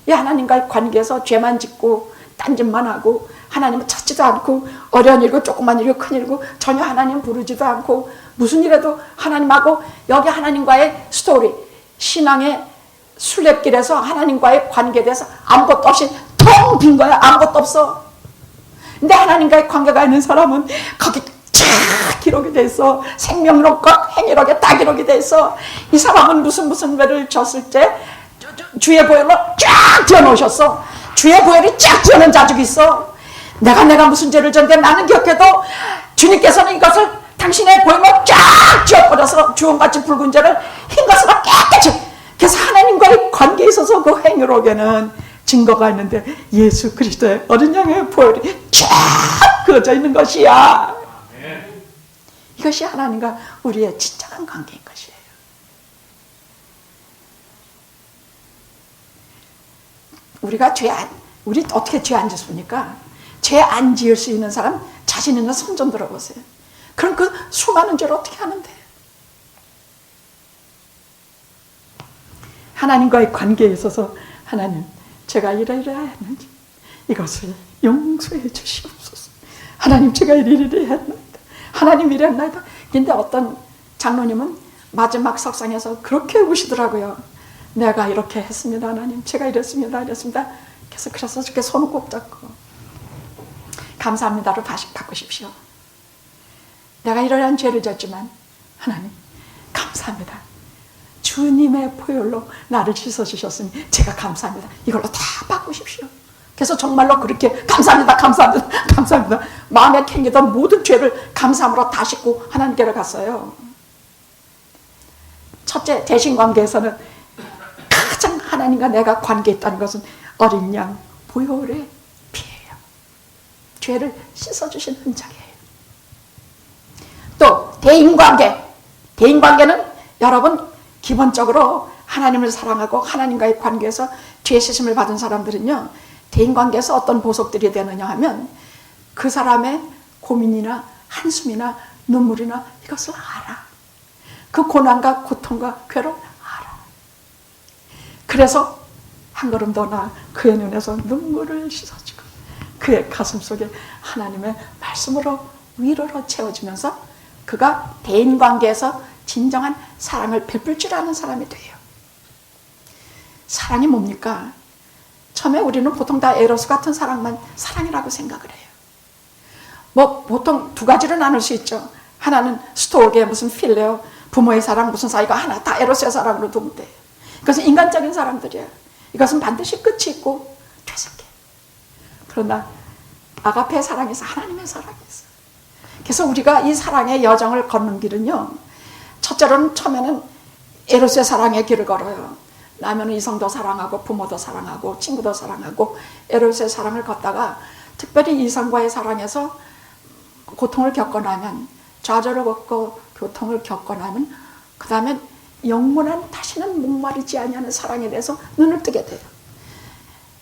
이 하나님과의 관계에서 죄만 짓고 딴짓만 하고 하나님을 찾지도 않고 어려운 일고 조그만 일고 큰 일고 전혀 하나님 부르지도 않고 무슨 일에도 하나님하고 여기 하나님과의 스토리, 신앙의 순례길에서 하나님과의 관계에 대해서 아무것도 없이 텅 빈 거야. 아무것도 없어. 근데 하나님과의 관계가 있는 사람은 거기 쫙 기록이 돼 있어. 생명록과 행위록에 다 기록이 돼 있어. 이 사람은 무슨 죄를 졌을 때 주의 보혈로 쫙 지어놓으셨어. 주의 보혈이 쫙 지어놓은 자족이 있어. 내가 무슨 죄를 졌는데 나는 기억해도 주님께서는 이것을 당신의 보임을 쫙 지어버려서 주홍같이 붉은 죄를 흰 것으로 깨끗이. 그래서 하나님과의 관계에 있어서 그 행위록에는 증거가 있는데 예수 그리스도의 어린 양의 보혈이 쫙 그어져 있는 것이야. 이것이 하나님과 우리의 진정한 관계인 것이에요. 우리 어떻게 죄 안 짓습니까? 죄 안 지을 수 있는 사람 자신 있는 손 좀 들어보세요. 그럼 그 수많은 죄를 어떻게 하는데? 하나님과의 관계에 있어서 하나님, 제가 이러이러했는지 이것을 용서해 주시옵소서. 하나님, 제가 이리이리 했나이다. 하나님 이랬나이다. 근데 어떤 장로님은 마지막 석상에서 그렇게 우시더라고요. 내가 이렇게 했습니다. 하나님, 제가 이랬습니다. 그래서 이렇게 손을 꼭 잡고 감사합니다로 바꾸십시오. 내가 이러한 죄를 졌지만 하나님 감사합니다. 주님의 보혈로 나를 씻어주셨으니 제가 감사합니다. 이걸로 다 바꾸십시오. 그래서 정말로 그렇게 감사합니다. 마음에 캥기던 모든 죄를 감사함으로 다 씻고 하나님께로 갔어요. 첫째, 대신관계에서는 가장 하나님과 내가 관계에 있다는 것은 어린 양 보혈의 피예요. 죄를 씻어주신 흔적이에요. 또 대인관계는 여러분 기본적으로 하나님을 사랑하고 하나님과의 관계에서 죄 씻음을 받은 사람들은요, 대인관계에서 어떤 보석들이 되느냐 하면 그 사람의 고민이나 한숨이나 눈물이나 이것을 알아. 그 고난과 고통과 괴로움을 알아. 그래서 한 걸음 더 나아 그의 눈에서 눈물을 씻어주고 그의 가슴 속에 하나님의 말씀으로 위로로 채워주면서 그가 대인관계에서 진정한 사랑을 베풀 줄 아는 사람이 돼요. 사랑이 뭡니까? 처음에 우리는 보통 다 에로스 같은 사랑만 사랑이라고 생각을 해요. 뭐 보통 두 가지로 나눌 수 있죠. 하나는 스토르게 무슨 필레오, 부모의 사랑 무슨 사이가 하나 다 에로스의 사랑으로 두면 돼요. 그것은 인간적인 사랑들이에요. 이것은 반드시 끝이 있고 퇴색해. 그러나 아가페의 사랑에서 하나님의 사랑이 있어요. 그래서 우리가 이 사랑의 여정을 걷는 길은요, 첫째로는 처음에는 에로스의 사랑의 길을 걸어요. 나면은 이성도 사랑하고 부모도 사랑하고 친구도 사랑하고 에로스의 사랑을 걷다가 특별히 이성과의 사랑에서 고통을 겪고 나면, 좌절을 겪고 고통을 겪고 나면 그 다음에 영원한 다시는 목마르지 아니하는 사랑에 대해서 눈을 뜨게 돼요.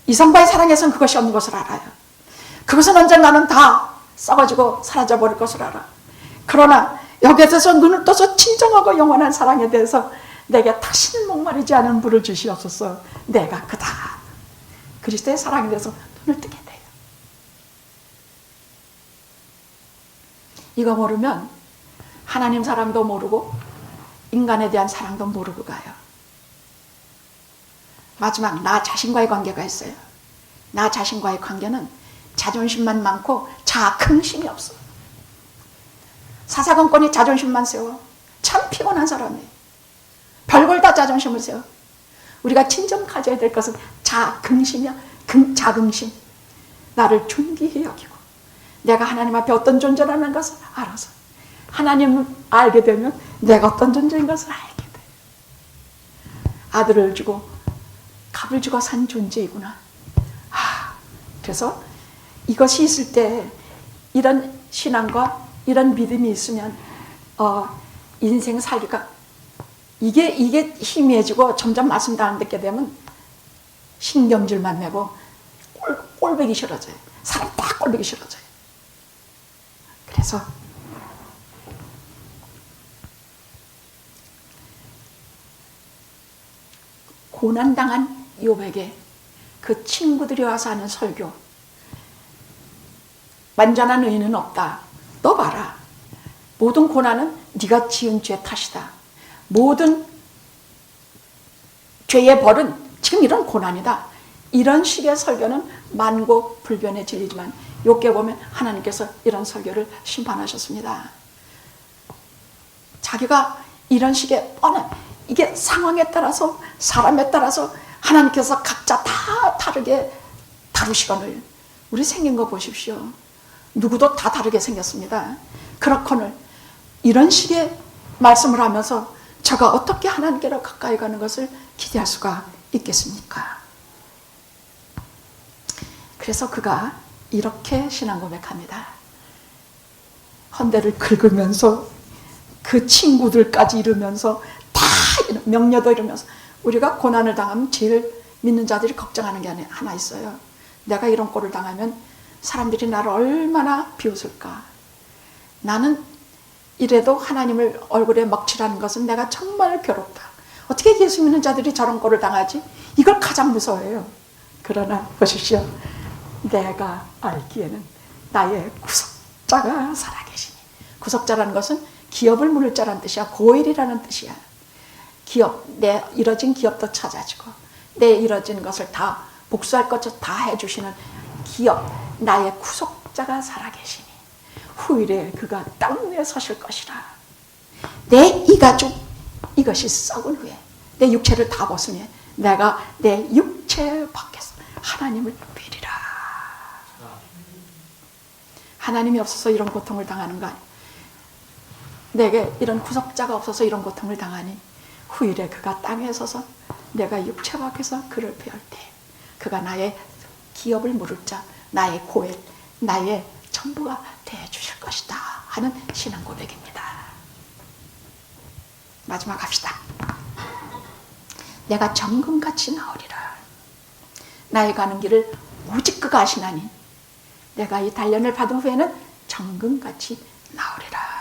이성과의 사랑에서는 그것이 없는 것을 알아요. 그것은 언젠가는 다 썩어지고 사라져버릴 것을 알아. 그러나 여기에 대해서 눈을 떠서 진정하고 영원한 사랑에 대해서 내게 다시는 목마르지 않은 물을 주시옵소서. 내가 그다. 그리스도의 사랑에 대해서 눈을 뜨게 돼요. 이거 모르면 하나님 사랑도 모르고 인간에 대한 사랑도 모르고 가요. 마지막 나 자신과의 관계가 있어요. 나 자신과의 관계는 자존심만 많고 자긍심이 없어. 사사건건이 자존심만 세워. 참 피곤한 사람이에요. 별걸 다 자존심을 세워. 우리가 진정 가져야 될 것은 자긍심이야. 자긍심. 나를 존귀히 여기고 내가 하나님 앞에 어떤 존재라는 것을 알아서 하나님을 알게 되면 내가 어떤 존재인 것을 알게 돼. 아들을 주고 값을 주고 산 존재이구나. 그래서 이것이 있을 때 이런 신앙과 이런 믿음이 있으면 인생 살기가 이게 희미해지고 점점 말씀 다 안 듣게 되면 신경질만 내고 꼴보기 싫어져요. 사람 딱 꼴보기 싫어져요. 그래서 고난당한 욥에게 그 친구들이 와서 하는 설교, 완전한 의인은 없다. 너 봐라. 모든 고난은 네가 지은 죄 탓이다. 모든 죄의 벌은 지금 이런 고난이다. 이런 식의 설교는 만고불변의 진리지만 욥기에 보면 하나님께서 이런 설교를 심판하셨습니다. 자기가 이런 식의 뻔한 이게 상황에 따라서 사람에 따라서 하나님께서 각자 다 다르게 다루시거늘. 우리 생긴 거 보십시오. 누구도 다 다르게 생겼습니다. 그렇거늘 이런 식의 말씀을 하면서 저가 어떻게 하나님께로 가까이 가는 것을 기대할 수가 있겠습니까? 그래서 그가 이렇게 신앙 고백합니다. 헌대를 긁으면서 그 친구들까지 이루면서 다 명녀도 이루면서, 우리가 고난을 당하면 제일 믿는 자들이 걱정하는 게 하나 있어요. 내가 이런 꼴을 당하면 사람들이 나를 얼마나 비웃을까. 나는 이래도 하나님을 얼굴에 먹칠하는 것은 내가 정말 괴롭다. 어떻게 예수 믿는 자들이 저런 꼴을 당하지? 이걸 가장 무서워해요. 그러나 보십시오. 내가 알기에는 나의 구속자가 살아계시니. 구속자라는 것은 기업을 물을 자라는 뜻이야. 고일이라는 뜻이야. 기업, 내 이뤄진 기업도 찾아주고 내 이뤄진 것을 다 복수할 것을 다 해주시는 기업, 나의 구속자가 살아계시니 후일에 그가 땅 위에 서실 것이라. 내 이 가죽 이것이 썩은 후에 내 육체를 다 벗으니 내가 내 육체 밖에서 하나님을 비리라. 하나님이 없어서 이런 고통을 당하는 거 아니야. 내게 이런 구속자가 없어서 이런 고통을 당하니 후일에 그가 땅에 서서 내가 육체 밖에서 그를 배울 때 그가 나의 기업을 물을 자, 나의 고엘, 나의 전부가 되어주실 것이다 하는 신앙 고백입니다. 마지막 합시다. 내가 정금같이 나오리라. 나의 가는 길을 오직 그가 아시나니 내가 이 단련을 받은 후에는 정금같이 나오리라.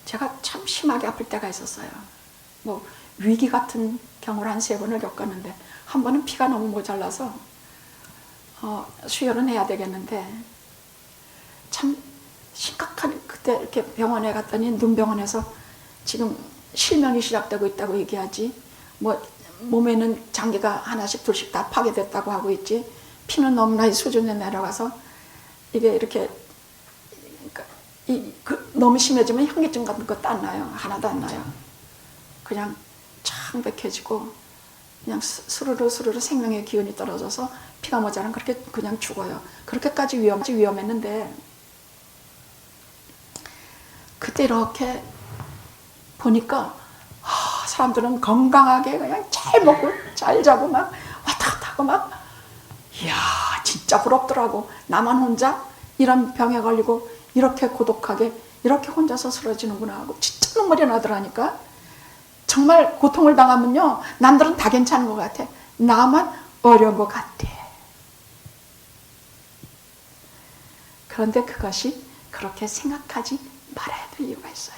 제가 참 심하게 아플 때가 있었어요. 뭐 위기 같은 경우를 한 3번을 겪었는데 한 번은 피가 너무 모자라서 수혈은 해야 되겠는데 참 심각한, 그때 이렇게 병원에 갔더니 눈병원에서 지금 실명이 시작되고 있다고 얘기하지, 뭐 몸에는 장기가 하나씩 둘씩 다 파괴됐다고 하고 있지, 피는 너무나 수준에 내려가서 이게 이렇게 너무 심해지면 현기증 같은 것도 안 나요. 하나도 안 나요. 그냥 창백해지고 그냥 스르르 생명의 기운이 떨어져서 피가 모자라면 그렇게 그냥 죽어요. 그렇게까지 위험했는데 그때 이렇게 보니까 사람들은 건강하게 그냥 잘 먹고 잘 자고 막 왔다 갔다 하고 막, 이야 진짜 부럽더라고. 나만 혼자 이런 병에 걸리고 이렇게 고독하게 이렇게 혼자서 쓰러지는구나 하고 진짜 눈물이 나더라니까. 정말 고통을 당하면요 남들은 다 괜찮은 것 같아. 나만 어려운 것 같아. 그런데 그것이 그렇게 생각하지 말아야 될 이유가 있어요.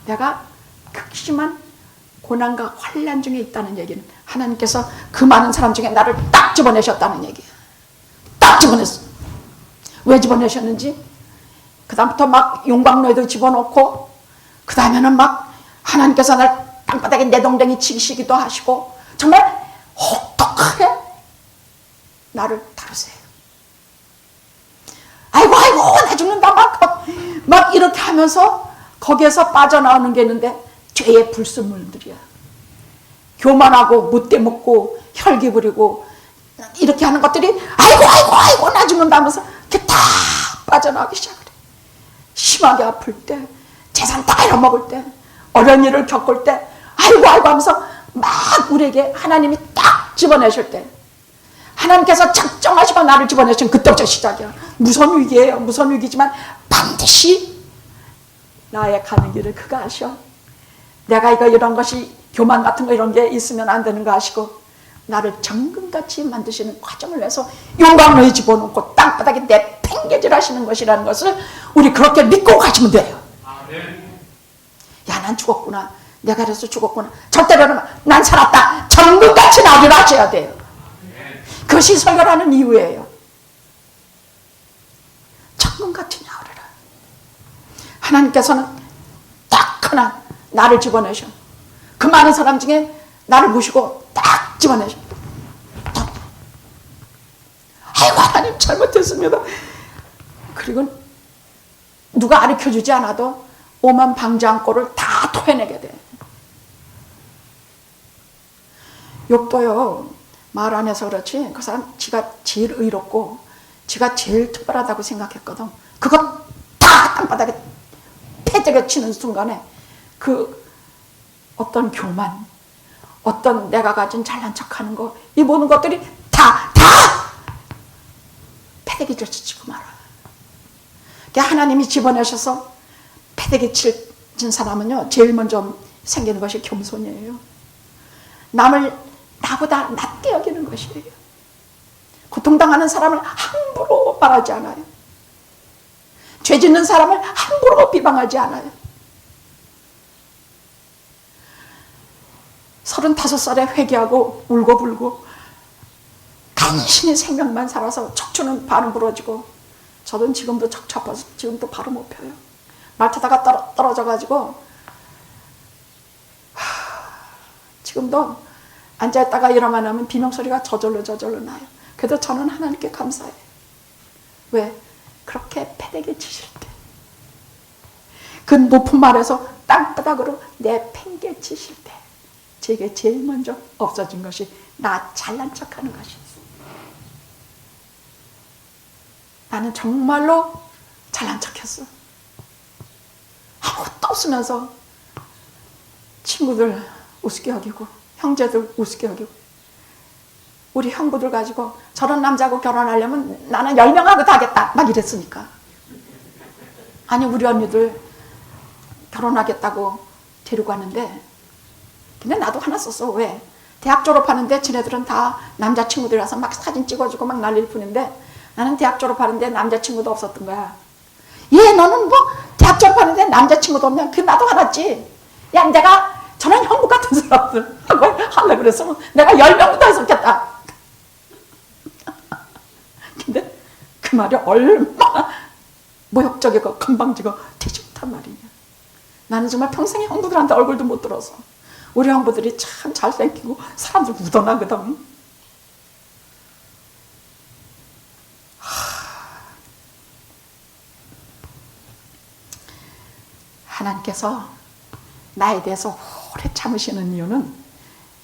내가 극심한 고난과 환난 중에 있다는 얘기는 하나님께서 그 많은 사람 중에 나를 딱 집어내셨다는 얘기야. 딱 집어냈어. 왜 집어내셨는지, 그 다음부터 막 용광로에도 집어넣고, 그 다음에는 막 하나님께서 날 땅바닥에 내동댕이 치시기도 하시고 정말 혹독하게 나를 다루세요. 아이고 나 죽는다 막 이렇게 하면서 거기에서 빠져나오는 게 있는데 죄의 불순물들이야. 교만하고 못돼 먹고 혈기 부리고 이렇게 하는 것들이 아이고 나 죽는다면서 이렇게 다 빠져나오기 시작해. 심하게 아플 때, 재산 다 잃어먹을 때, 어려운 일을 겪을 때 아이고 하면서 막 우리에게 하나님이 딱 집어내실 때, 하나님께서 작정하시고 나를 집어내시면 그때부터 시작이야. 무서운 위기예요. 무서운 위기지만 반드시 나의 가는 길을 그가 아셔. 내가 이런 것이 교만 같은 거 이런 게 있으면 안 되는 거 아시고 나를 정금같이 만드시는 과정을 위해서 용광로에 집어넣고 땅바닥에 내팽개질 하시는 것이라는 것을 우리 그렇게 믿고 가시면 돼요. 야, 난 죽었구나. 내가 그래서 죽었구나. 절대로는 난 살았다. 정금같이 나오리라 하셔야 돼요. 그것이 설교라는 이유예요. 정금같이 나오리라. 하나님께서는 딱 하나 나를 집어내셔. 그 많은 사람 중에 나를 모시고 딱 집어내셔. 아이고 하나님 잘못했습니다. 그리고 누가 가르쳐주지 않아도 오만 방자한 꼴을 다 토해내게 돼. 욕도요, 말 안 해서 그렇지 그 사람 지가 제일 의롭고 지가 제일 특별하다고 생각했거든. 그거 다 땅바닥에 패대게 치는 순간에 그 어떤 교만, 어떤 내가 가진 잘난 척하는 거, 이 모든 것들이 다 패대기를 치고 말아. 하나님이 집어내셔서 패대기 친 사람은요 제일 먼저 생기는 것이 겸손이에요. 남을 나보다 낮게 여기는 것이에요. 고통당하는 사람을 함부로 말하지 않아요. 죄 짓는 사람을 함부로 비방하지 않아요. 35살에 회개하고 울고불고 간신히 생명만 살아서 척추는 반은 부러지고, 저는 지금도 척추 아파서 지금도 발을 못 펴요. 말 타다가 떨어져가지고 지금도 앉아있다가 일어나면 하면 비명소리가 저절로 나요. 그래도 저는 하나님께 감사해요. 왜? 그렇게 패대기 치실 때, 그 높은 말에서 땅바닥으로 내팽개 치실 때 제게 제일 먼저 없어진 것이 나 잘난 척하는 것이 있어요. 나는 정말로 잘난 척했어. 아무것도 없으면서 친구들 우습게 여기고 형제들 우습게 여기고, 우리 형부들 가지고 저런 남자하고 결혼하려면 나는 10명하고 다 하겠다 막 이랬으니까. 아니 우리 언니들 결혼하겠다고 데리고 왔는데, 근데 나도 하나 썼어. 왜? 대학 졸업하는데 지네들은 다 남자친구들이라서 막 사진 찍어주고 막 난리를 푸는데 나는 대학 졸업하는데 남자친구도 없었던 거야. 얘 너는 뭐 대학 졸업하는데 남자친구도 없냐? 그 나도 하나지. 야 내가 저런 형부 같은 사람들 하고 하려고 그랬으면 내가 10명부터 했었겠다. 근데 그 말이 얼마나 모욕적이고 건방지고 뒤집단 말이냐. 나는 정말 평생에 형부들한테 얼굴도 못 들어서. 우리 형부들이 참 잘생기고 사람들 묻어나거든. 하나님께서 나에 대해서 오래 참으시는 이유는,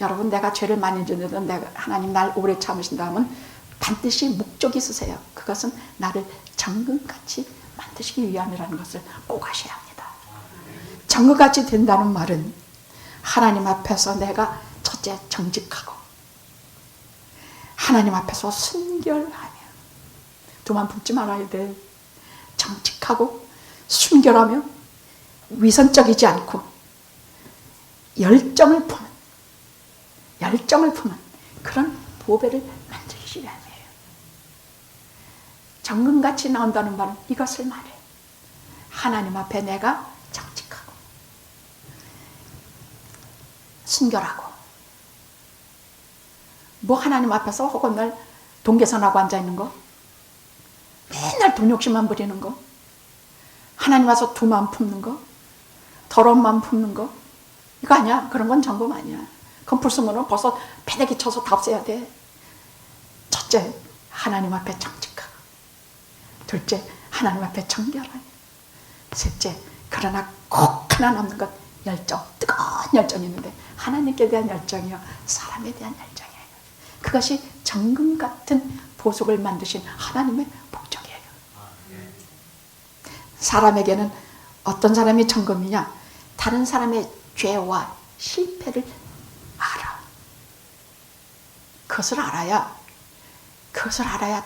여러분 내가 죄를 많이 짓는데 내가 하나님 날 오래 참으신다면 반드시 목적이 있으세요. 그것은 나를 정금같이 만드시기 위함이라는 것을 꼭 아셔야 합니다. 정금같이 된다는 말은 하나님 앞에서 내가 첫째 정직하고, 하나님 앞에서 순결하며, 두만 품지 말아야 돼. 정직하고 순결하며 위선적이지 않고 열정을 품은 그런 보배를 만들기 위함이에요. 정금같이 나온다는 말은 이것을 말해. 하나님 앞에 내가 정직하고 순결하고, 뭐 하나님 앞에서 혹은 날 동계산하고 앉아있는 거, 맨날 돈 욕심만 부리는 거, 하나님 와서 두만 품는 거, 더러운 마음 품는 거, 이거 아니야. 그런 건 점검 아니야. 그건 불순물은 벌써 패대기 쳐서 다 없애야 돼. 첫째, 하나님 앞에 정직하고, 둘째, 하나님 앞에 정결하고, 셋째, 그러나 꼭 하나 남는 것, 열정, 뜨거운 열정이 있는데 하나님께 대한 열정이요, 사람에 대한 열정이에요. 그것이 정금 같은 보석을 만드신 하나님의 목적이에요. 사람에게는 어떤 사람이 정금이냐? 다른 사람의 죄와 실패를 알아. 그것을 알아야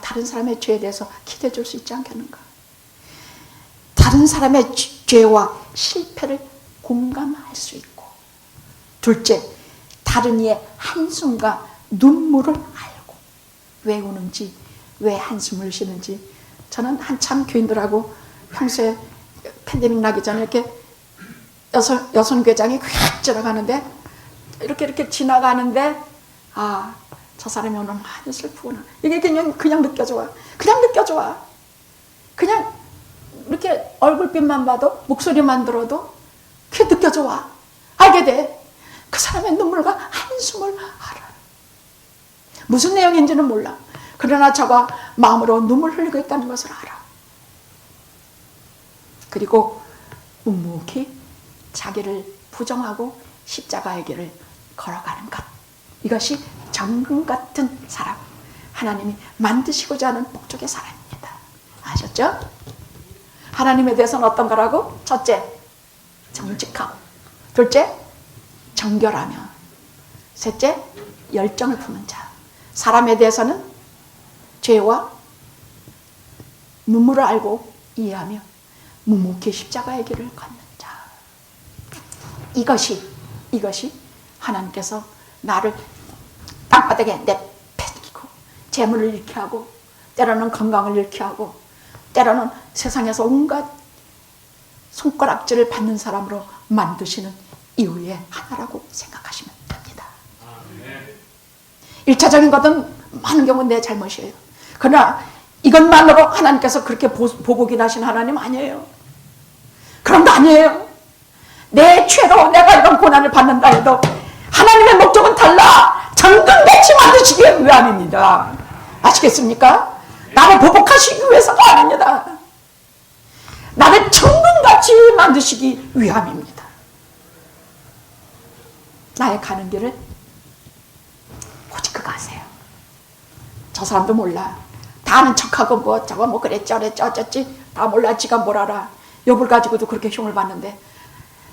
다른 사람의 죄에 대해서 기대해 줄 수 있지 않겠는가? 다른 사람의 죄와 실패를 공감할 수 있고, 둘째, 다른 이의 한숨과 눈물을 알고, 왜 우는지, 왜 한숨을 쉬는지. 저는 한참 교인들하고 평소에 팬데믹 나기 전에 이렇게 여선궤장이 휙 지나가는데, 이렇게 지나가는데, 아, 저 사람이 오늘 많이 슬프구나. 이게 그냥 느껴져. 그냥 이렇게 얼굴빛만 봐도, 목소리만 들어도 그게 느껴져 와. 알게 돼. 그 사람의 눈물과 한숨을 알아. 무슨 내용인지는 몰라. 그러나 저가 마음으로 눈물 흘리고 있다는 것을 알아. 그리고 묵묵히 자기를 부정하고 십자가의 길을 걸어가는 것, 이것이 정금 같은 사람, 하나님이 만드시고자 하는 목적의 사람입니다. 아셨죠? 하나님에 대해서는 어떤 거라고? 첫째, 정직함. 둘째, 정결하며. 셋째, 열정을 품은 자. 사람에 대해서는 죄와 눈물을 알고 이해하며 묵묵히 십자가의 길을 걷는 자. 이것이 하나님께서 나를 땅바닥에 내팽기고 재물을 잃게 하고 때로는 건강을 잃게 하고 때로는 세상에서 온갖 손가락질을 받는 사람으로 만드시는 이유의 하나라고 생각하시면 됩니다. 1차적인 것은 많은 경우 내 잘못이에요. 그러나 이것만으로 하나님께서 그렇게 보복이 나신 하나님 아니에요. 그런 거 아니에요. 내 죄로 내가 이런 고난을 받는다 해도 하나님의 목적은 달라. 정금같이 만드시기 위함입니다. 아시겠습니까? 나를 보복하시기 위해서가 아닙니다. 나를 정금같이 만드시기 위함입니다. 나의 가는 길을 오직 그가 아세요. 저 사람도 몰라. 다 아는 척하고 뭐 저거 뭐 그랬지 어랬지 어쩌지 다 몰라. 지가 뭘 알아. 욥을 가지고도 그렇게 흉을 봤는데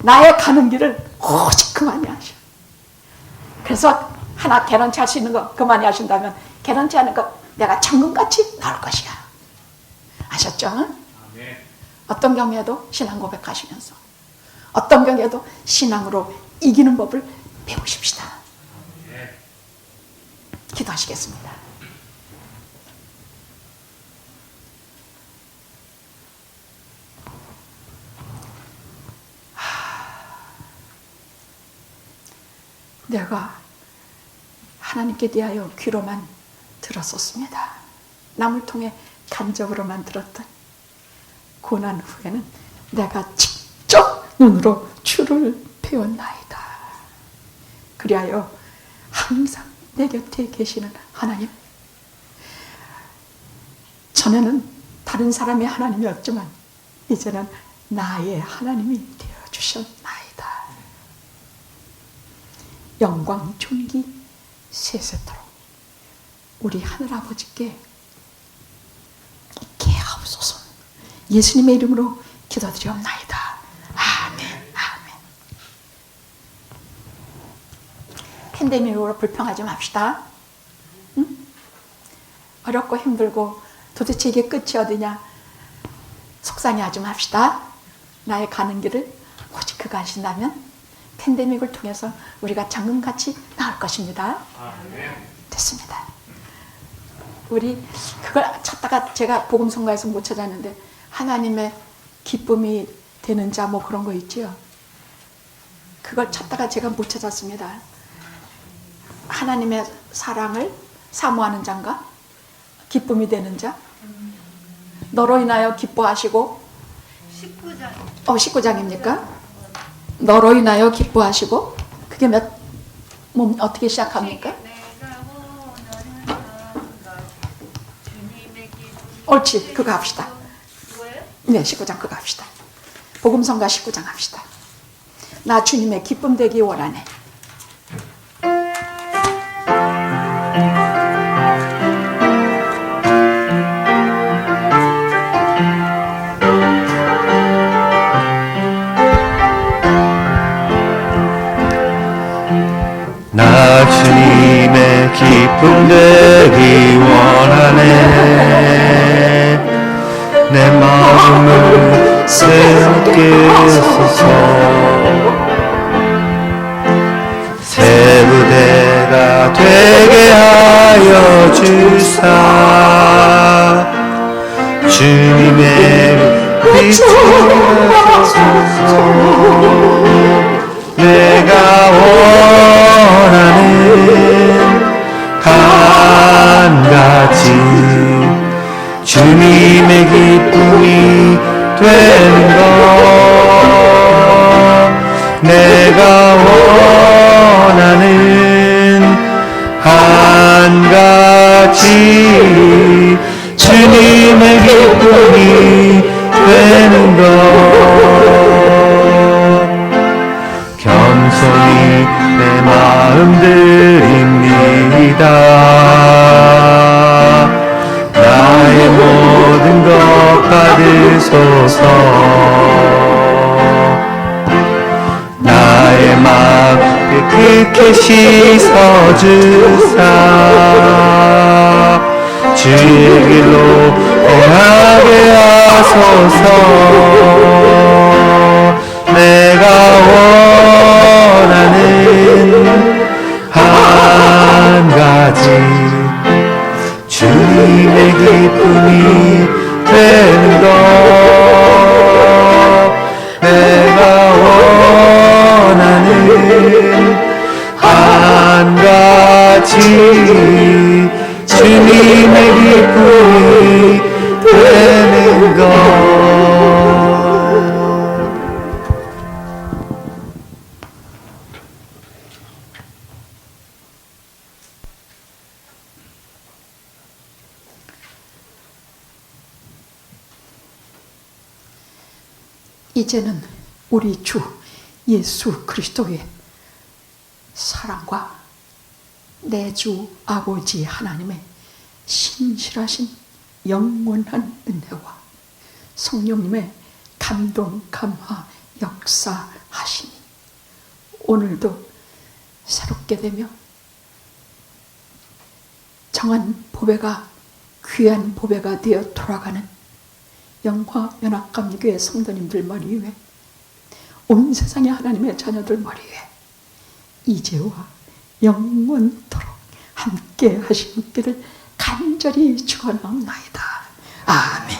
나의 가는 길을 오직 그만이 아셔. 그래서 하나 개런티 할 수 있는 거 그만이 하신다면 개런티 하는 거 내가 정금같이 나올 것이야. 아셨죠? 네. 어떤 경우에도 신앙 고백하시면서 어떤 경우에도 신앙으로 이기는 법을 배우십시다. 네. 기도하시겠습니다. 내가 하나님께 대하여 귀로만 들었었습니다. 남을 통해 간접으로만 들었던 고난 후에는 내가 직접 눈으로 주를 배웠나이다. 그리하여 항상 내 곁에 계시는 하나님, 전에는 다른 사람의 하나님이었지만 이제는 나의 하나님이 되어주셨나이다. 영광 존귀 세세토록 우리 하늘아버지께 있게 하옵소서. 예수님의 이름으로 기도드리옵나이다. 아멘. 아멘. 팬데믹으로 불평하지 맙시다. 응? 어렵고 힘들고 도대체 이게 끝이 어디냐 속상해하지 맙시다. 나의 가는 길을 오직 그가 하신다면 팬데믹을 통해서 우리가 장금같이 나올 것입니다. 됐습니다. 우리 그걸 찾다가 제가 복음성가에서 못 찾았는데 하나님의 기쁨이 되는 자 뭐 그런 거 있지요. 그걸 찾다가 제가 못 찾았습니다. 하나님의 사랑을 사모하는 자인가? 기쁨이 되는 자? 너로 인하여 기뻐하시고 19장 19장입니까? 너로 인하여 기뻐하시고 그게 뭐 어떻게 시작합니까? 옳지, 그거 합시다. 네, 19장 그거 합시다. 복음성가 19장 합시다. 나 주님의 기쁨 되기 원하네. 나 주님의 기쁨 되기 원하네. 내 마음을 새롭게 하소서. 새 부대가 되게 하여 주사. 주님의 빛을 하소서. 내가 원하는 한가지 주님의 기쁨이 되는 것. 내가 원하는 한가지 주님의 기쁨이 되는 것. 겸손히 내 마음 드립니다. 나의 모든 것 받으소서. 나의 마음 깨끗게 씻어주사 주의 길로 행하게 하소서. 내가 원하는 한 가지 주님의 기쁨이 되는 것. 내가 원하는 한 가지 주님의 기쁨이 되는 것. 이제는 우리 주 예수 그리스도의 사랑과 내 주 아버지 하나님의 신실하신 영원한 은혜와 성령님의 감동 감화 역사하시니 오늘도 새롭게 되며 정한 보배가 귀한 보배가 되어 돌아가는 영화연합감리교회 성도님들 머리 위에 온 세상의 하나님의 자녀들 머리 위에 이제와 영원토록 함께 하시기를 간절히 축원하옵나이다. 아멘.